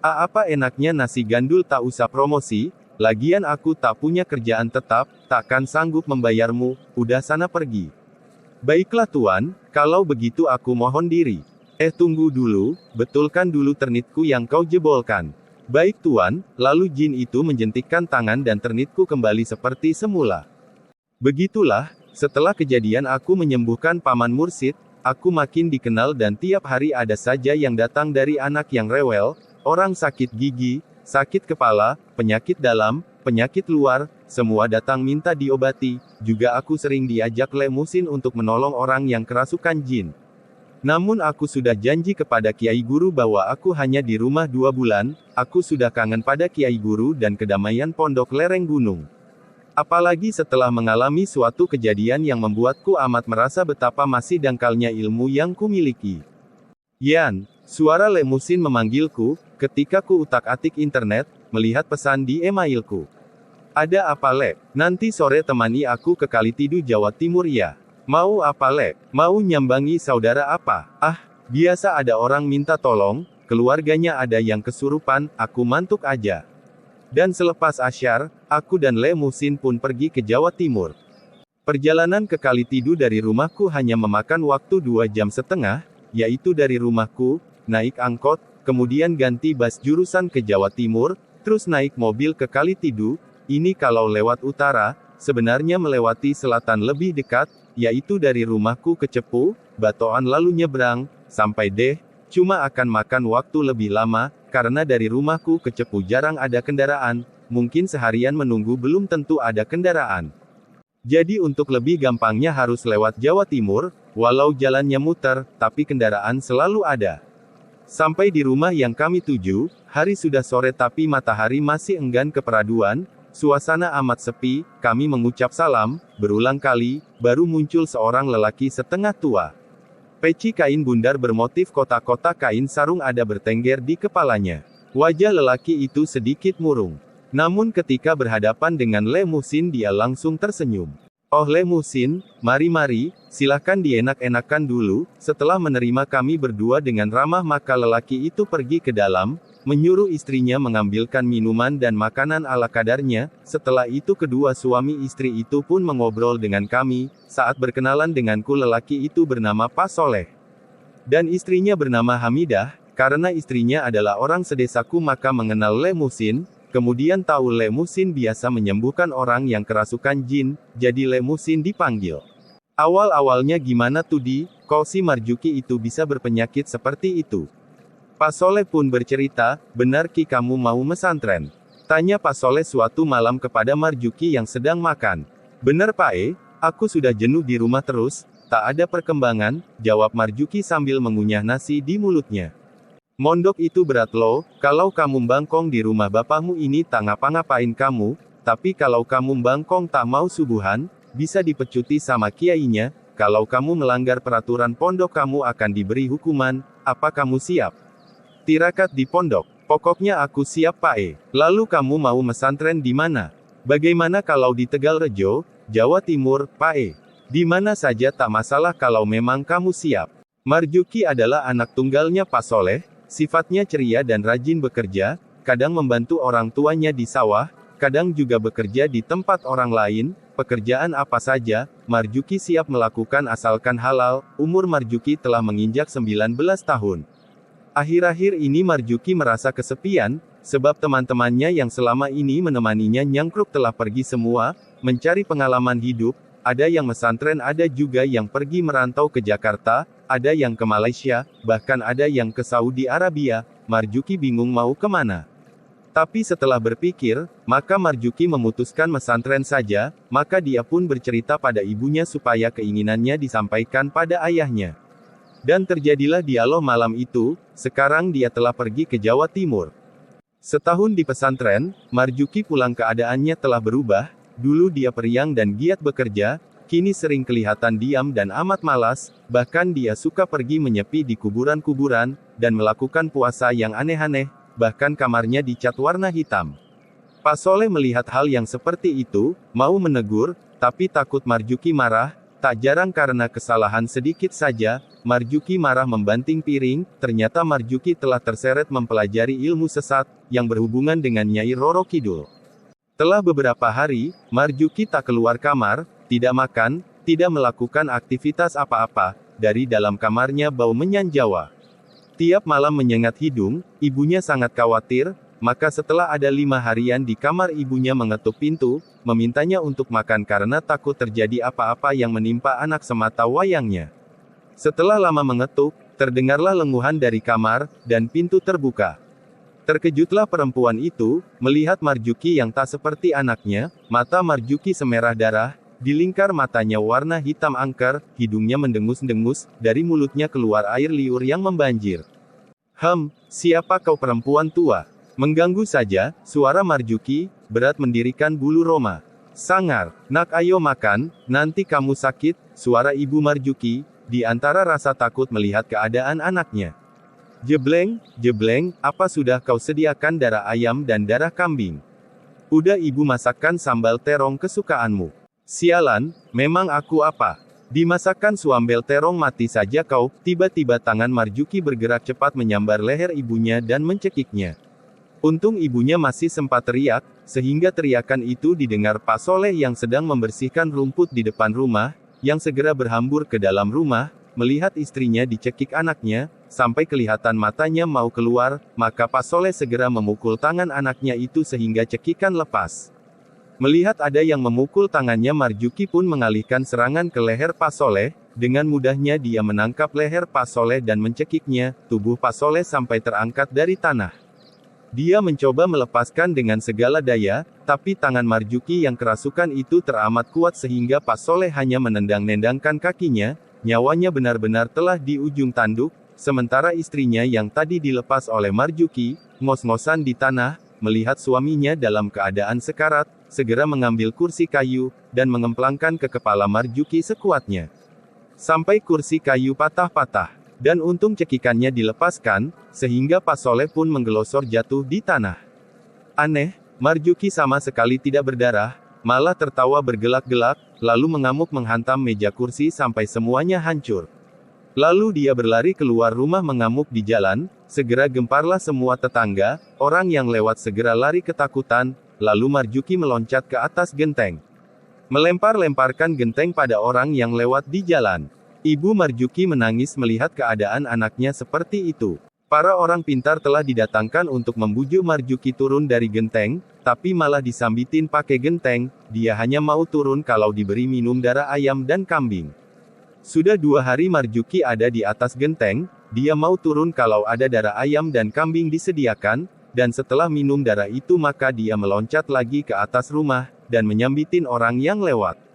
Ah apa enaknya nasi gandul tak usah promosi, lagian aku tak punya kerjaan tetap, takkan sanggup membayarmu, udah sana pergi. Baiklah Tuan, kalau begitu aku mohon diri. Tunggu dulu, betulkan dulu ternitku yang kau jebolkan. Baik Tuan, lalu jin itu menjentikkan tangan dan ternitku kembali seperti semula. Begitulah, setelah kejadian aku menyembuhkan Paman Mursid, aku makin dikenal dan tiap hari ada saja yang datang dari anak yang rewel, orang sakit gigi, sakit kepala, penyakit dalam, penyakit luar, semua datang minta diobati, juga aku sering diajak lemusin untuk menolong orang yang kerasukan jin. Namun aku sudah janji kepada Kiai Guru bahwa aku hanya di rumah 2 bulan, aku sudah kangen pada Kiai Guru dan kedamaian pondok lereng gunung. Apalagi setelah mengalami suatu kejadian yang membuatku amat merasa betapa masih dangkalnya ilmu yang kumiliki. Yan, suara lemusin memanggilku, ketika ku utak-atik internet, melihat pesan di emailku. Ada apa Le? Nanti sore temani aku ke Kalitidu Jawa Timur ya. Mau apa Le? Mau nyambangi saudara apa? Ah, biasa ada orang minta tolong, keluarganya ada yang kesurupan, aku mantuk aja. Dan selepas asyar, aku dan Le Muhsin pun pergi ke Jawa Timur. Perjalanan ke Kalitidu dari rumahku hanya memakan waktu 2,5 jam, yaitu dari rumahku, naik angkot, kemudian ganti bus jurusan ke Jawa Timur, terus naik mobil ke Kalitidu. Ini kalau lewat utara, sebenarnya melewati selatan lebih dekat, yaitu dari rumahku ke Cepu, Batoan lalu nyebrang, sampai deh, cuma akan makan waktu lebih lama, karena dari rumahku ke Cepu jarang ada kendaraan, mungkin seharian menunggu belum tentu ada kendaraan. Jadi untuk lebih gampangnya harus lewat Jawa Timur, walau jalannya muter, tapi kendaraan selalu ada. Sampai di rumah yang kami tuju, hari sudah sore tapi matahari masih enggan ke peraduan, suasana amat sepi, kami mengucap salam, berulang kali, baru muncul seorang lelaki setengah tua. Peci kain bundar bermotif kotak-kotak kain sarung ada bertengger di kepalanya. Wajah lelaki itu sedikit murung. Namun ketika berhadapan dengan Le Muhsin dia langsung tersenyum. "Oh Le Muhsin, mari-mari, silahkan dienak-enakan dulu." Setelah menerima kami berdua dengan ramah maka lelaki itu pergi ke dalam, menyuruh istrinya mengambilkan minuman dan makanan ala kadarnya. Setelah itu kedua suami istri itu pun mengobrol dengan kami. Saat berkenalan denganku lelaki itu bernama Pak Soleh. Dan istrinya bernama Hamidah, karena istrinya adalah orang sedesaku maka mengenal Le Muhsin. Kemudian tahu Le Muhsin biasa menyembuhkan orang yang kerasukan jin, jadi Le Muhsin dipanggil. "Awal-awalnya gimana tuh Di, kok si Marjuki itu bisa berpenyakit seperti itu?" Pak Soleh pun bercerita, "Benar Ki kamu mau mesantren?" Tanya Pak Soleh suatu malam kepada Marjuki yang sedang makan. "Benar Pak aku sudah jenuh di rumah terus, tak ada perkembangan," jawab Marjuki sambil mengunyah nasi di mulutnya. "Mondok itu berat loh, kalau kamu bangkong di rumah bapakmu ini tak ngapa-ngapain kamu, tapi kalau kamu bangkong tak mau subuhan, bisa dipecuti sama kiainya, kalau kamu melanggar peraturan pondok kamu akan diberi hukuman, apa kamu siap?" "Tirakat di pondok, pokoknya aku siap Pak Lalu kamu mau mesantren di mana?" "Bagaimana kalau di Tegalrejo, Jawa Timur, Pak Di mana saja tak masalah kalau memang kamu siap." Marjuki adalah anak tunggalnya Pak Soleh. Sifatnya ceria dan rajin bekerja, kadang membantu orang tuanya di sawah, kadang juga bekerja di tempat orang lain. Pekerjaan apa saja, Marjuki siap melakukan asalkan halal. Umur Marjuki telah menginjak 19 tahun. Akhir-akhir ini Marjuki merasa kesepian, sebab teman-temannya yang selama ini menemaninya nyangkruk telah pergi semua, mencari pengalaman hidup. Ada yang mesantren, ada juga yang pergi merantau ke Jakarta, ada yang ke Malaysia, bahkan ada yang ke Saudi Arabia. Marjuki bingung mau kemana. Tapi setelah berpikir, maka Marjuki memutuskan mesantren saja, maka dia pun bercerita pada ibunya supaya keinginannya disampaikan pada ayahnya. Dan terjadilah dialog malam itu. Sekarang dia telah pergi ke Jawa Timur. Setahun di pesantren, Marjuki pulang keadaannya telah berubah. Dulu dia periang dan giat bekerja, kini sering kelihatan diam dan amat malas, bahkan dia suka pergi menyepi di kuburan-kuburan, dan melakukan puasa yang aneh-aneh, bahkan kamarnya dicat warna hitam. Pak Soleh melihat hal yang seperti itu, mau menegur, tapi takut Marjuki marah. Tak jarang karena kesalahan sedikit saja, Marjuki marah membanting piring. Ternyata Marjuki telah terseret mempelajari ilmu sesat, yang berhubungan dengan Nyai Roro Kidul. Setelah beberapa hari, Marjuki tak keluar kamar, tidak makan, tidak melakukan aktivitas apa-apa. Dari dalam kamarnya bau menyan Jawa. Tiap malam menyengat hidung, ibunya sangat khawatir, maka setelah ada 5 harian di kamar ibunya mengetuk pintu, memintanya untuk makan karena takut terjadi apa-apa yang menimpa anak semata wayangnya. Setelah lama mengetuk, terdengarlah lenguhan dari kamar, dan pintu terbuka. Terkejutlah perempuan itu, melihat Marjuki yang tak seperti anaknya. Mata Marjuki semerah darah, di lingkar matanya warna hitam angker, hidungnya mendengus-dengus, dari mulutnya keluar air liur yang membanjir. Siapa kau perempuan tua? Mengganggu saja, suara Marjuki, berat mendirikan bulu roma. Sangar, nak ayo makan, nanti kamu sakit, suara ibu Marjuki, di antara rasa takut melihat keadaan anaknya. Jebleng, apa sudah kau sediakan darah ayam dan darah kambing? Udah ibu masakkan sambal terong kesukaanmu. Sialan, memang aku apa? Dimasakkan suambel terong mati saja kau. Tiba-tiba tangan Marjuki bergerak cepat menyambar leher ibunya dan mencekiknya. Untung ibunya masih sempat teriak, sehingga teriakan itu didengar Pak Soleh yang sedang membersihkan rumput di depan rumah, yang segera berhambur ke dalam rumah. Melihat istrinya dicekik anaknya, sampai kelihatan matanya mau keluar, maka Pak Soleh segera memukul tangan anaknya itu sehingga cekikan lepas. Melihat ada yang memukul tangannya, Marjuki pun mengalihkan serangan ke leher Pak Soleh. Dengan mudahnya dia menangkap leher Pak Soleh dan mencekiknya. Tubuh Pak Soleh sampai terangkat dari tanah. Dia mencoba melepaskan dengan segala daya, tapi tangan Marjuki yang kerasukan itu teramat kuat sehingga Pak Soleh hanya menendang-nendangkan kakinya, nyawanya benar-benar telah di ujung tanduk, sementara istrinya yang tadi dilepas oleh Marjuki, ngos-ngosan di tanah, melihat suaminya dalam keadaan sekarat, segera mengambil kursi kayu, dan mengemplangkan ke kepala Marjuki sekuatnya. Sampai kursi kayu patah-patah. Dan untung cekikannya dilepaskan, sehingga Pak Soleh pun menggelosor jatuh di tanah. Aneh, Marjuki sama sekali tidak berdarah, malah tertawa bergelak-gelak, lalu mengamuk menghantam meja kursi sampai semuanya hancur. Lalu dia berlari keluar rumah mengamuk di jalan, segera gemparlah semua tetangga, orang yang lewat segera lari ketakutan, lalu Marjuki meloncat ke atas genteng. Melempar-lemparkan genteng pada orang yang lewat di jalan. Ibu Marjuki menangis melihat keadaan anaknya seperti itu. Para orang pintar telah didatangkan untuk membujuk Marjuki turun dari genteng, tapi malah disambitin pakai genteng, dia hanya mau turun kalau diberi minum darah ayam dan kambing. Sudah 2 hari Marjuki ada di atas genteng, dia mau turun kalau ada darah ayam dan kambing disediakan, dan setelah minum darah itu maka dia meloncat lagi ke atas rumah, dan menyambitin orang yang lewat.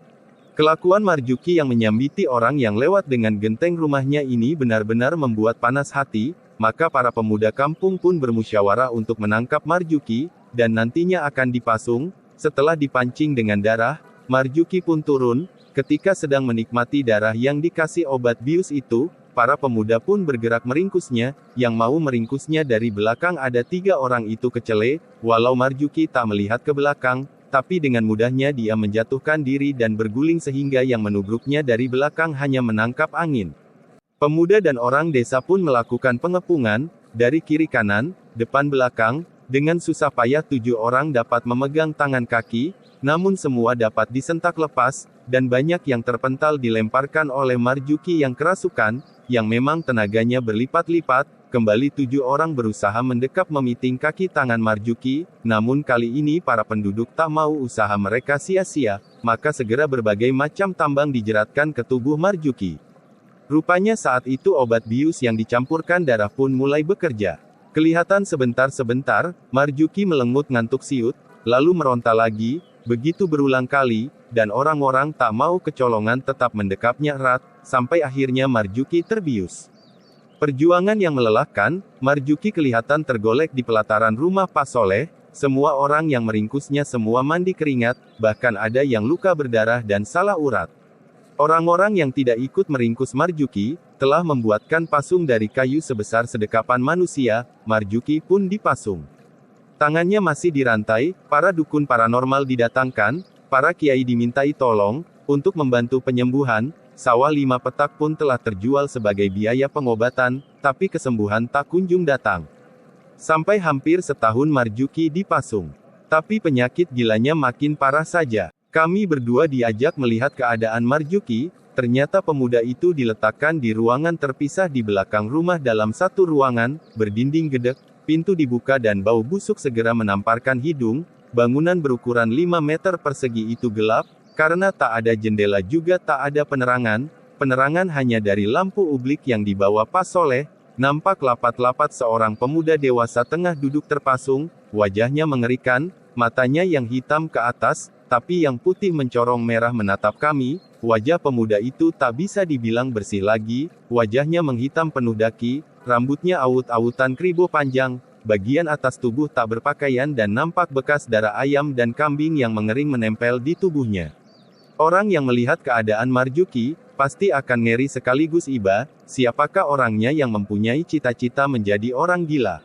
Kelakuan Marjuki yang menyambiti orang yang lewat dengan genteng rumahnya ini benar-benar membuat panas hati, maka para pemuda kampung pun bermusyawarah untuk menangkap Marjuki, dan nantinya akan dipasung. Setelah dipancing dengan darah, Marjuki pun turun. Ketika sedang menikmati darah yang dikasih obat bius itu, para pemuda pun bergerak meringkusnya, yang mau meringkusnya dari belakang ada 3 orang itu kecele, walau Marjuki tak melihat ke belakang, tapi dengan mudahnya dia menjatuhkan diri dan berguling sehingga yang menubruknya dari belakang hanya menangkap angin. Pemuda dan orang desa pun melakukan pengepungan, dari kiri kanan, depan belakang, dengan susah payah 7 orang dapat memegang tangan kaki, namun semua dapat disentak lepas, dan banyak yang terpental dilemparkan oleh Marjuki yang kerasukan, yang memang tenaganya berlipat-lipat. Kembali 7 orang berusaha mendekap memiting kaki tangan Marjuki, namun kali ini para penduduk tak mau usaha mereka sia-sia, maka segera berbagai macam tambang dijeratkan ke tubuh Marjuki. Rupanya saat itu obat bius yang dicampurkan darah pun mulai bekerja. Kelihatan sebentar-sebentar, Marjuki melengut ngantuk siut, lalu meronta lagi, begitu berulang kali, dan orang-orang tak mau kecolongan tetap mendekapnya erat, sampai akhirnya Marjuki terbius. Perjuangan yang melelahkan, Marjuki kelihatan tergolek di pelataran rumah Pak Soleh, semua orang yang meringkusnya semua mandi keringat, bahkan ada yang luka berdarah dan salah urat. Orang-orang yang tidak ikut meringkus Marjuki, telah membuatkan pasung dari kayu sebesar sedekapan manusia, Marjuki pun dipasung. Tangannya masih dirantai, para dukun paranormal didatangkan, para kiai dimintai tolong, untuk membantu penyembuhan. Sawah 5 petak pun telah terjual sebagai biaya pengobatan, tapi kesembuhan tak kunjung datang. Sampai hampir setahun Marjuki dipasung. Tapi penyakit gilanya makin parah saja. Kami berdua diajak melihat keadaan Marjuki, ternyata pemuda itu diletakkan di ruangan terpisah di belakang rumah dalam satu ruangan, berdinding gedek, pintu dibuka dan bau busuk segera menamparkan hidung, bangunan berukuran 5 meter persegi itu gelap, karena tak ada jendela juga tak ada penerangan, penerangan hanya dari lampu ublik yang dibawa Pak Soleh, nampak lapat-lapat seorang pemuda dewasa tengah duduk terpasung, wajahnya mengerikan, matanya yang hitam ke atas, tapi yang putih mencorong merah menatap kami. Wajah pemuda itu tak bisa dibilang bersih lagi, wajahnya menghitam penuh daki, rambutnya awut-awutan kribo panjang, bagian atas tubuh tak berpakaian dan nampak bekas darah ayam dan kambing yang mengering menempel di tubuhnya. Orang yang melihat keadaan Marjuki, pasti akan ngeri sekaligus iba, siapakah orangnya yang mempunyai cita-cita menjadi orang gila.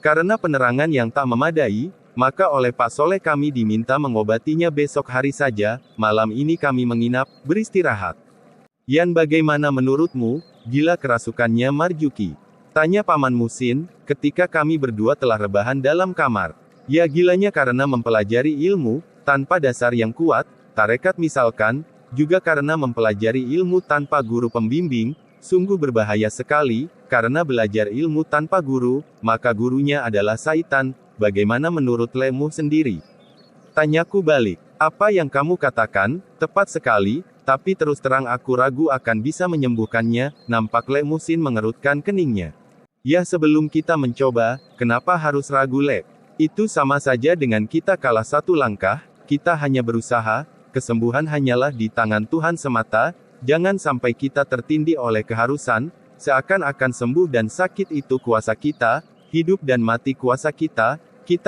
Karena penerangan yang tak memadai, maka oleh Pak Soleh kami diminta mengobatinya besok hari saja, malam ini kami menginap, beristirahat. Yan bagaimana menurutmu, gila kerasukannya Marjuki? Tanya Paman Musin, ketika kami berdua telah rebahan dalam kamar. Ya gilanya karena mempelajari ilmu, tanpa dasar yang kuat, tarekat misalkan, juga karena mempelajari ilmu tanpa guru pembimbing, sungguh berbahaya sekali, karena belajar ilmu tanpa guru, maka gurunya adalah Saitan. Bagaimana menurut lemu sendiri? Tanyaku balik. Apa yang kamu katakan, tepat sekali, tapi terus terang aku ragu akan bisa menyembuhkannya, nampak Lek Musin mengerutkan keningnya. Ya sebelum kita mencoba, kenapa harus ragu Lek? Itu sama saja dengan kita kalah satu langkah, kita hanya berusaha, kesembuhan hanyalah di tangan Tuhan semata, jangan sampai kita tertindih oleh keharusan, seakan-akan sembuh dan sakit itu kuasa kita, hidup dan mati kuasa kita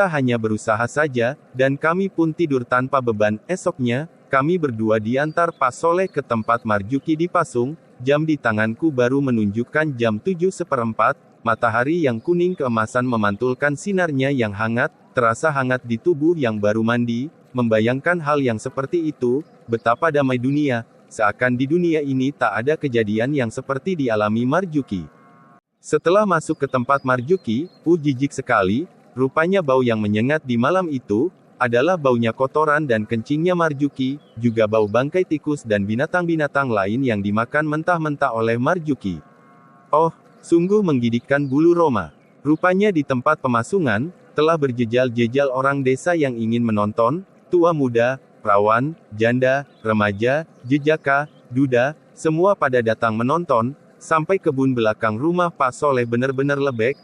hanya berusaha saja, dan kami pun tidur tanpa beban. Esoknya, kami berdua diantar Pak Soleh ke tempat Marjuki dipasung, jam di tanganku baru menunjukkan jam 7:15, matahari yang kuning keemasan memantulkan sinarnya yang hangat, terasa hangat di tubuh yang baru mandi, membayangkan hal yang seperti itu, betapa damai dunia, seakan di dunia ini tak ada kejadian yang seperti dialami Marjuki. Setelah masuk ke tempat Marjuki, jijik sekali, rupanya bau yang menyengat di malam itu, adalah baunya kotoran dan kencingnya Marjuki, juga bau bangkai tikus dan binatang-binatang lain yang dimakan mentah-mentah oleh Marjuki. Oh, sungguh menggigitkan bulu roma. Rupanya di tempat pemasungan, telah berjejal-jejal orang desa yang ingin menonton, tua muda, perawan, janda, remaja, jejaka, duda, semua pada datang menonton, sampai kebun belakang rumah Pak Soleh benar-benar lebek,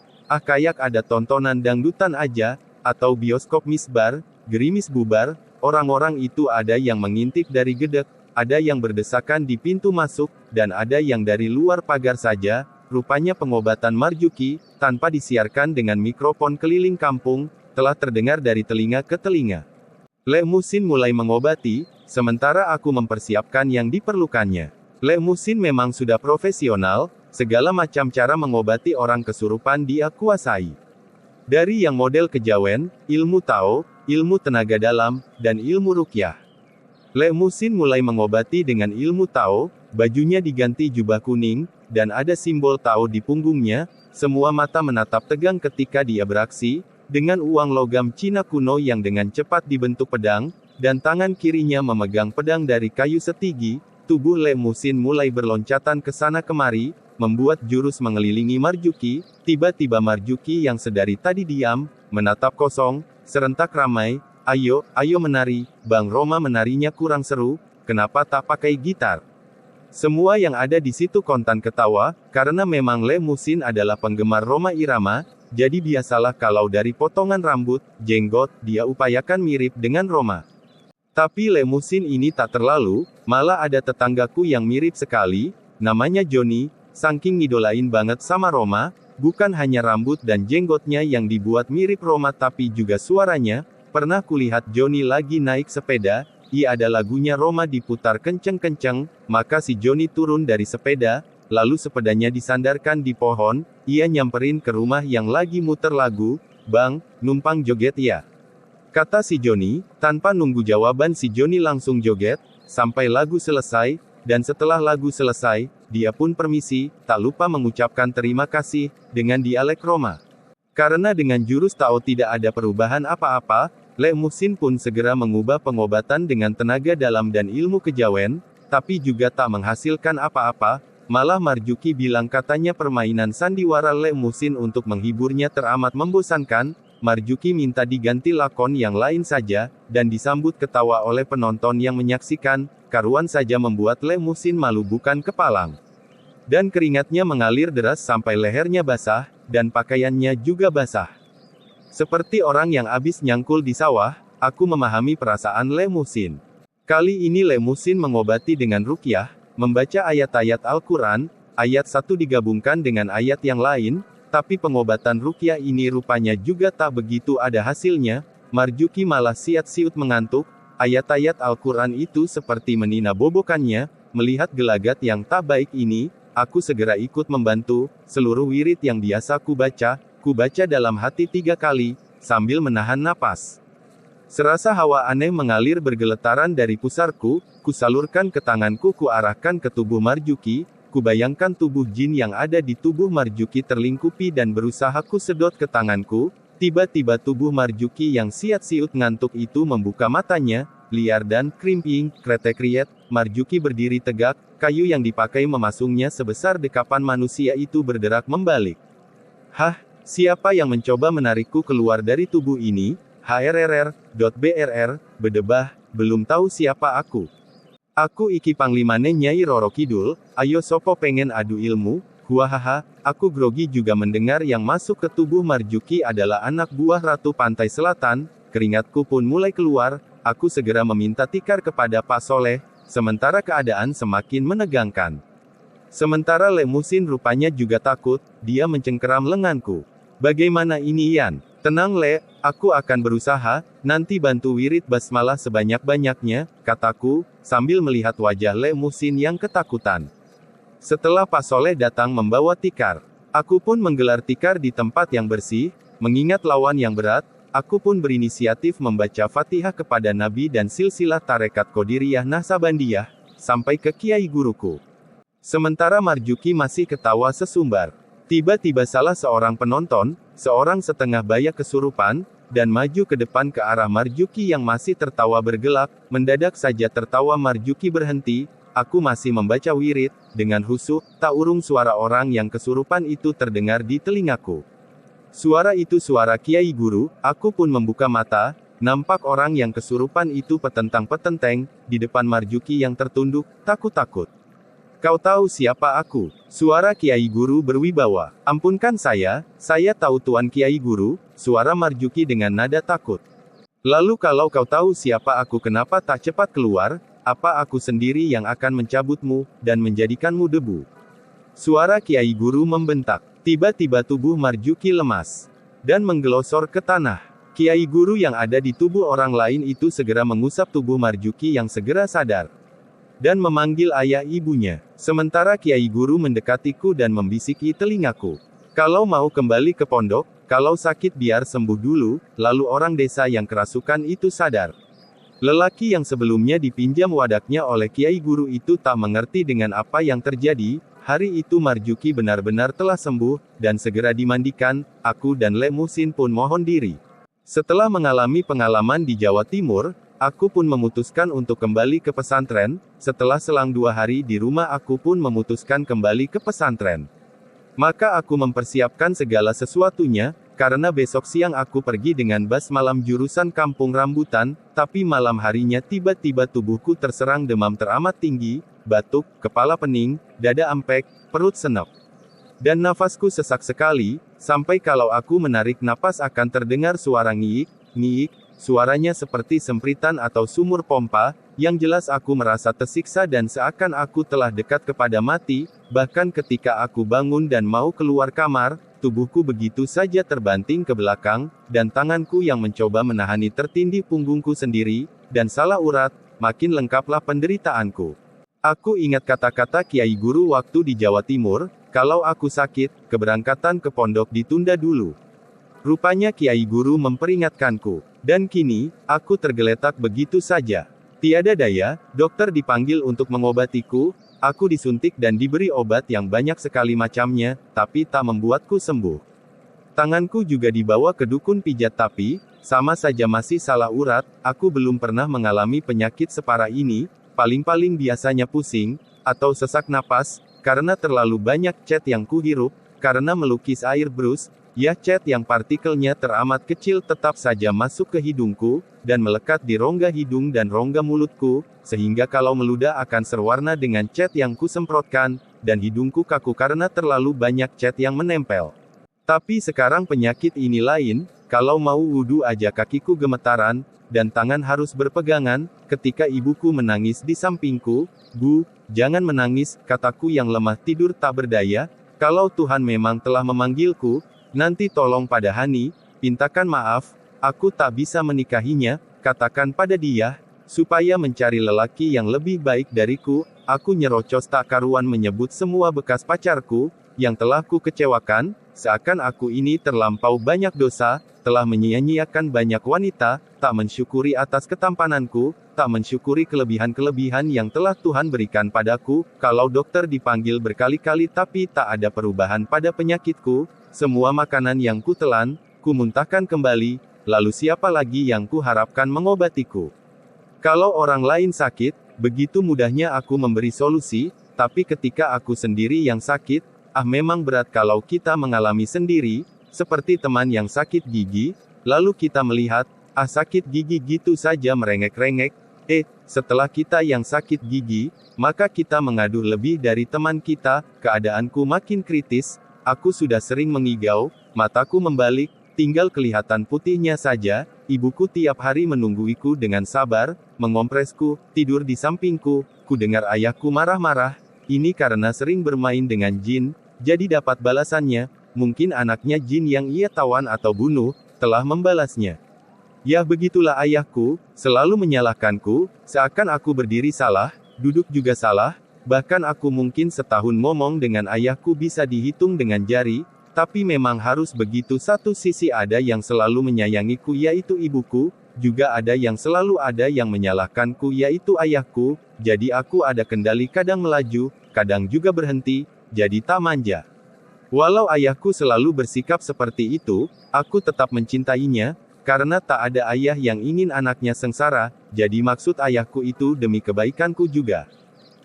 kayak ada tontonan dangdutan aja, atau bioskop misbar, gerimis bubar, orang-orang itu ada yang mengintip dari gedek, ada yang berdesakan di pintu masuk, dan ada yang dari luar pagar saja. Rupanya pengobatan Marjuki, tanpa disiarkan dengan mikrofon keliling kampung, telah terdengar dari telinga ke telinga. Lek Musin mulai mengobati, sementara aku mempersiapkan yang diperlukannya. Lek Musin memang sudah profesional, segala macam cara mengobati orang kesurupan dia kuasai. Dari yang model kejawen, ilmu Tao, ilmu tenaga dalam, dan ilmu ruqyah. Lek Musin mulai mengobati dengan ilmu Tao, bajunya diganti jubah kuning, dan ada simbol Tao di punggungnya, semua mata menatap tegang ketika dia beraksi, dengan uang logam Cina kuno yang dengan cepat dibentuk pedang, dan tangan kirinya memegang pedang dari kayu setigi, tubuh Lek Musin mulai berloncatan ke sana kemari, membuat jurus mengelilingi Marjuki, tiba-tiba Marjuki yang sedari tadi diam, menatap kosong, serentak ramai, ayo, ayo menari, Bang Roma menarinya kurang seru, kenapa tak pakai gitar? Semua yang ada di situ kontan ketawa, karena memang Lek Musin adalah penggemar Roma Irama, jadi biasalah kalau dari potongan rambut, jenggot, dia upayakan mirip dengan Roma. Tapi Lek Musin ini tak terlalu, malah ada tetanggaku yang mirip sekali, namanya Joni, saking ngidolain banget sama Roma, bukan hanya rambut dan jenggotnya yang dibuat mirip Roma tapi juga suaranya, pernah kulihat Joni lagi naik sepeda, ada lagunya Roma diputar kenceng-kenceng, maka si Joni turun dari sepeda, lalu sepedanya disandarkan di pohon, ia nyamperin ke rumah yang lagi muter lagu, Bang, numpang joget ya? Kata si Joni, tanpa nunggu jawaban si Joni langsung joget, sampai lagu selesai, dan setelah lagu selesai, dia pun permisi, tak lupa mengucapkan terima kasih, dengan dialek Roma. Karena dengan jurus Tao tidak ada perubahan apa-apa, Lek Musin pun segera mengubah pengobatan dengan tenaga dalam dan ilmu kejawen, tapi juga tak menghasilkan apa-apa, malah Marjuki bilang katanya permainan sandiwara Lek Musin untuk menghiburnya teramat membosankan, Marjuki minta diganti lakon yang lain saja, dan disambut ketawa oleh penonton yang menyaksikan, karuan saja membuat Lek Musin malu bukan kepalang. Dan keringatnya mengalir deras sampai lehernya basah, dan pakaiannya juga basah. Seperti orang yang habis nyangkul di sawah, aku memahami perasaan Lek Musin. Kali ini Lek Musin mengobati dengan ruqyah, membaca ayat-ayat Al-Quran, ayat satu digabungkan dengan ayat yang lain, tapi pengobatan ruqyah ini rupanya juga tak begitu ada hasilnya, Marjuki malah siat-siut mengantuk, ayat-ayat Al-Quran itu seperti menina bobokannya, melihat gelagat yang tak baik ini, aku segera ikut membantu, seluruh wirid yang biasa kubaca dalam hati 3 kali, sambil menahan napas. Serasa hawa aneh mengalir bergeletaran dari pusarku, kusalurkan ke tanganku kuarahkan ke tubuh Marjuki, kubayangkan tubuh jin yang ada di tubuh Marjuki terlingkupi dan berusaha kusedot ke tanganku, tiba-tiba tubuh Marjuki yang siat-siut ngantuk itu membuka matanya, liar dan krimping, kretek-kriet, Marjuki berdiri tegak, kayu yang dipakai memasungnya sebesar dekapan manusia itu berderak membalik. Hah? Siapa yang mencoba menarikku keluar dari tubuh ini? HRRR.BRR, bedebah, belum tahu siapa aku. Aku iki panglimane Nyai Roro Kidul, ayo sopo pengen adu ilmu, Huahaha, aku grogi juga mendengar yang masuk ke tubuh Marjuki adalah anak buah Ratu Pantai Selatan, keringatku pun mulai keluar, aku segera meminta tikar kepada Pak Soleh, sementara keadaan semakin menegangkan. Sementara Le Musin rupanya juga takut, dia mencengkeram lenganku. Bagaimana ini Yan? Tenang Le, aku akan berusaha, nanti bantu wirid basmalah sebanyak-banyaknya, kataku, sambil melihat wajah Le Musin yang ketakutan. Setelah Pak Soleh datang membawa tikar, aku pun menggelar tikar di tempat yang bersih, mengingat lawan yang berat, aku pun berinisiatif membaca Fatihah kepada Nabi dan silsilah tarekat Qadiriyah Nahsabandiyah, sampai ke Kiai guruku. Sementara Marjuki masih ketawa sesumbar. Tiba-tiba salah seorang penonton, seorang setengah baya kesurupan, dan maju ke depan ke arah Marjuki yang masih tertawa bergelak, mendadak saja tertawa Marjuki berhenti, aku masih membaca wirid, dengan husyuk, tak urung suara orang yang kesurupan itu terdengar di telingaku. Suara itu suara Kiai Guru, aku pun membuka mata, nampak orang yang kesurupan itu petentang-petenteng, di depan Marjuki yang tertunduk, takut-takut. Kau tahu siapa aku? Suara Kiai Guru berwibawa. Ampunkan saya tahu Tuan Kiai Guru, suara Marjuki dengan nada takut. Lalu kalau kau tahu siapa aku kenapa tak cepat keluar, apa aku sendiri yang akan mencabutmu, dan menjadikanmu debu? Suara Kiai Guru membentak. Tiba-tiba tubuh Marjuki lemas, dan menggelosor ke tanah. Kiai Guru yang ada di tubuh orang lain itu segera mengusap tubuh Marjuki yang segera sadar, dan memanggil ayah ibunya. Sementara Kiai Guru mendekatiku dan membisiki telingaku. Kalau mau kembali ke pondok, kalau sakit biar sembuh dulu, lalu orang desa yang kerasukan itu sadar. Lelaki yang sebelumnya dipinjam wadaknya oleh Kiai Guru itu tak mengerti dengan apa yang terjadi, hari itu Marjuki benar-benar telah sembuh, dan segera dimandikan, aku dan Le Musin pun mohon diri. Setelah mengalami pengalaman di Jawa Timur, aku pun memutuskan untuk kembali ke pesantren, setelah selang 2 hari di rumah aku pun memutuskan kembali ke pesantren. Maka aku mempersiapkan segala sesuatunya, karena besok siang aku pergi dengan bas malam jurusan Kampung Rambutan, tapi malam harinya tiba-tiba tubuhku terserang demam teramat tinggi, batuk, kepala pening, dada ampek, perut senep. Dan nafasku sesak sekali, sampai kalau aku menarik napas akan terdengar suara ngiik, ngiik, suaranya seperti sempritan atau sumur pompa, yang jelas aku merasa tersiksa dan seakan aku telah dekat kepada mati, bahkan ketika aku bangun dan mau keluar kamar, tubuhku begitu saja terbanting ke belakang, dan tanganku yang mencoba menahani tertindih punggungku sendiri, dan salah urat, makin lengkaplah penderitaanku. Aku ingat kata-kata Kiai Guru waktu di Jawa Timur, kalau aku sakit, keberangkatan ke pondok ditunda dulu. Rupanya Kiai Guru memperingatkanku. Dan kini, aku tergeletak begitu saja. Tiada daya, dokter dipanggil untuk mengobatiku, aku disuntik dan diberi obat yang banyak sekali macamnya, tapi tak membuatku sembuh. Tanganku juga dibawa ke dukun pijat tapi, sama saja masih salah urat, aku belum pernah mengalami penyakit separah ini, paling-paling biasanya pusing, atau sesak napas, karena terlalu banyak cat yang kuhirup, karena melukis air brus, ya cat yang partikelnya teramat kecil tetap saja masuk ke hidungku, dan melekat di rongga hidung dan rongga mulutku, sehingga kalau meludah akan serwarna dengan cat yang kusemprotkan, dan hidungku kaku karena terlalu banyak cat yang menempel. Tapi sekarang penyakit ini lain, kalau mau wudhu aja kakiku gemetaran, dan tangan harus berpegangan, ketika ibuku menangis di sampingku, "Bu, jangan menangis," kataku yang lemah tidur tak berdaya, "kalau Tuhan memang telah memanggilku, nanti tolong pada Hani, pintakan maaf, aku tak bisa menikahinya, katakan pada dia, supaya mencari lelaki yang lebih baik dariku." Aku nyerocos tak karuan menyebut semua bekas pacarku, yang telah ku kecewakan, seakan aku ini terlampau banyak dosa, telah menyia-nyiakan banyak wanita, tak mensyukuri atas ketampananku, tak mensyukuri kelebihan-kelebihan yang telah Tuhan berikan padaku, kalau dokter dipanggil berkali-kali tapi tak ada perubahan pada penyakitku, semua makanan yang kutelan, kumuntahkan kembali, lalu siapa lagi yang kuharapkan mengobatiku? Kalau orang lain sakit, begitu mudahnya aku memberi solusi, tapi ketika aku sendiri yang sakit, memang berat kalau kita mengalami sendiri, seperti teman yang sakit gigi, lalu kita melihat, sakit gigi gitu saja merengek-rengek, Setelah kita yang sakit gigi, maka kita mengadu lebih dari teman kita, keadaanku makin kritis, aku sudah sering mengigau, mataku membalik, tinggal kelihatan putihnya saja, ibuku tiap hari menungguiku dengan sabar, mengompresku, tidur di sampingku, ku dengar ayahku marah-marah, ini karena sering bermain dengan jin, jadi dapat balasannya, mungkin anaknya jin yang ia tawan atau bunuh, telah membalasnya. Ya begitulah ayahku, selalu menyalahkanku, seakan aku berdiri salah, duduk juga salah, bahkan aku mungkin setahun ngomong dengan ayahku bisa dihitung dengan jari, tapi memang harus begitu. Satu sisi ada yang selalu menyayangiku yaitu ibuku, juga ada yang selalu ada yang menyalahkanku yaitu ayahku, jadi aku ada kendali kadang melaju, kadang juga berhenti, jadi tak manja. Walau ayahku selalu bersikap seperti itu, aku tetap mencintainya, karena tak ada ayah yang ingin anaknya sengsara, jadi maksud ayahku itu demi kebaikanku juga.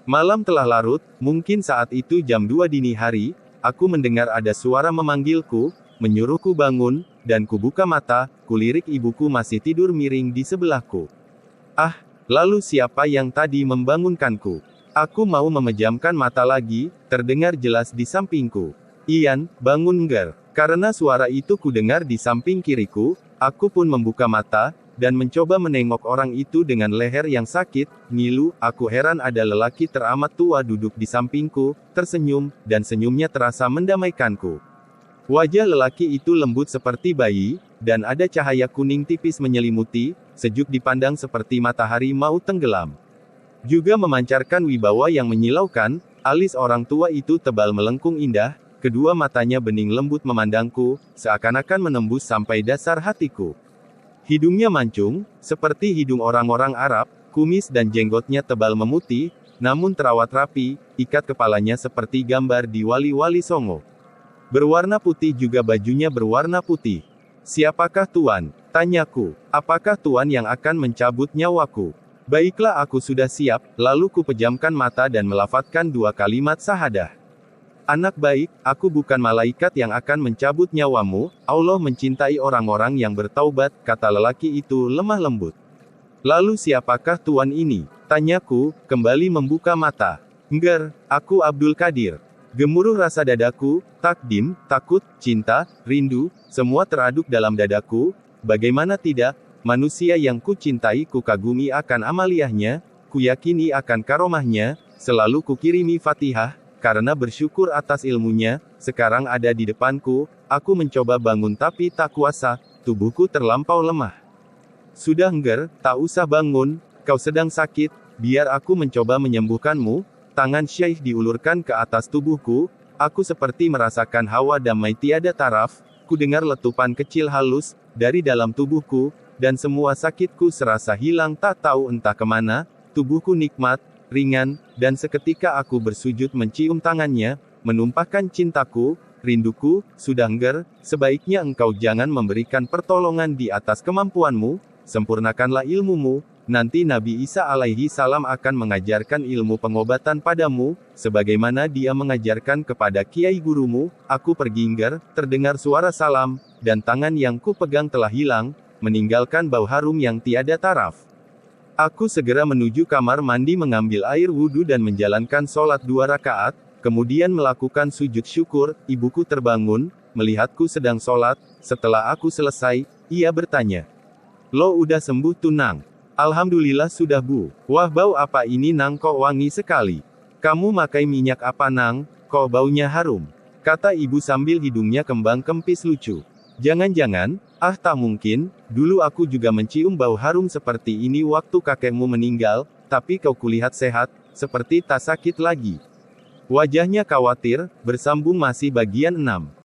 Malam telah larut, mungkin saat itu jam 2 dini hari, aku mendengar ada suara memanggilku, menyuruhku bangun, dan kubuka mata, kulirik ibuku masih tidur miring di sebelahku. Lalu siapa yang tadi membangunkanku? Aku mau memejamkan mata lagi, terdengar jelas di sampingku. Ian, bangun Ngger. Karena suara itu kudengar di samping kiriku, aku pun membuka mata, dan mencoba menengok orang itu dengan leher yang sakit, ngilu, aku heran ada lelaki teramat tua duduk di sampingku, tersenyum, dan senyumnya terasa mendamaikanku. Wajah lelaki itu lembut seperti bayi, dan ada cahaya kuning tipis menyelimuti, sejuk dipandang seperti matahari mau tenggelam. Juga memancarkan wibawa yang menyilaukan, alis orang tua itu tebal melengkung indah, kedua matanya bening lembut memandangku, seakan-akan menembus sampai dasar hatiku. Hidungnya mancung, seperti hidung orang-orang Arab, kumis dan jenggotnya tebal memutih, namun terawat rapi, ikat kepalanya seperti gambar di wali-wali Songo. Berwarna putih juga bajunya berwarna putih. Siapakah Tuan? Tanyaku. Apakah Tuan yang akan mencabut nyawaku? Baiklah aku sudah siap, lalu ku pejamkan mata dan melafadzkan 2 kalimat syahadah. Anak baik, aku bukan malaikat yang akan mencabut nyawamu, Allah mencintai orang-orang yang bertaubat, kata lelaki itu lemah lembut. Lalu siapakah Tuan ini? Tanyaku, kembali membuka mata. Ngger, aku Abdul Qadir. Gemuruh rasa dadaku, takdim, takut, cinta, rindu, semua teraduk dalam dadaku, bagaimana tidak, manusia yang ku cintai ku kagumi akan amaliyahnya, ku yakini akan karomahnya, selalu ku kirimi Fatihah, karena bersyukur atas ilmunya, sekarang ada di depanku, aku mencoba bangun tapi tak kuasa, tubuhku terlampau lemah. Sudah Ngger, tak usah bangun, kau sedang sakit, biar aku mencoba menyembuhkanmu, tangan Syekh diulurkan ke atas tubuhku, aku seperti merasakan hawa damai tiada taraf, ku dengar letupan kecil halus, dari dalam tubuhku, dan semua sakitku serasa hilang tak tahu entah kemana, tubuhku nikmat, ringan, dan seketika aku bersujud mencium tangannya, menumpahkan cintaku, rinduku, sudah Ngger, sebaiknya engkau jangan memberikan pertolongan di atas kemampuanmu, sempurnakanlah ilmumu, nanti Nabi Isa alaihi salam akan mengajarkan ilmu pengobatan padamu, sebagaimana dia mengajarkan kepada kiai gurumu, aku pergi Ngger, terdengar suara salam, dan tangan yang ku pegang telah hilang, meninggalkan bau harum yang tiada taraf. Aku segera menuju kamar mandi mengambil air wudhu dan menjalankan sholat 2 rakaat, kemudian melakukan sujud syukur, ibuku terbangun, melihatku sedang sholat, setelah aku selesai, ia bertanya. Lo udah sembuh tuh Nang? Alhamdulillah sudah Bu. Wah bau apa ini Nang kok wangi sekali. Kamu makai minyak apa Nang, kok baunya harum? Kata ibu sambil hidungnya kembang kempis lucu. Jangan-jangan, tak mungkin, dulu aku juga mencium bau harum seperti ini waktu kakekmu meninggal, tapi kau kulihat sehat, seperti tak sakit lagi. Wajahnya khawatir, bersambung masih bagian 6.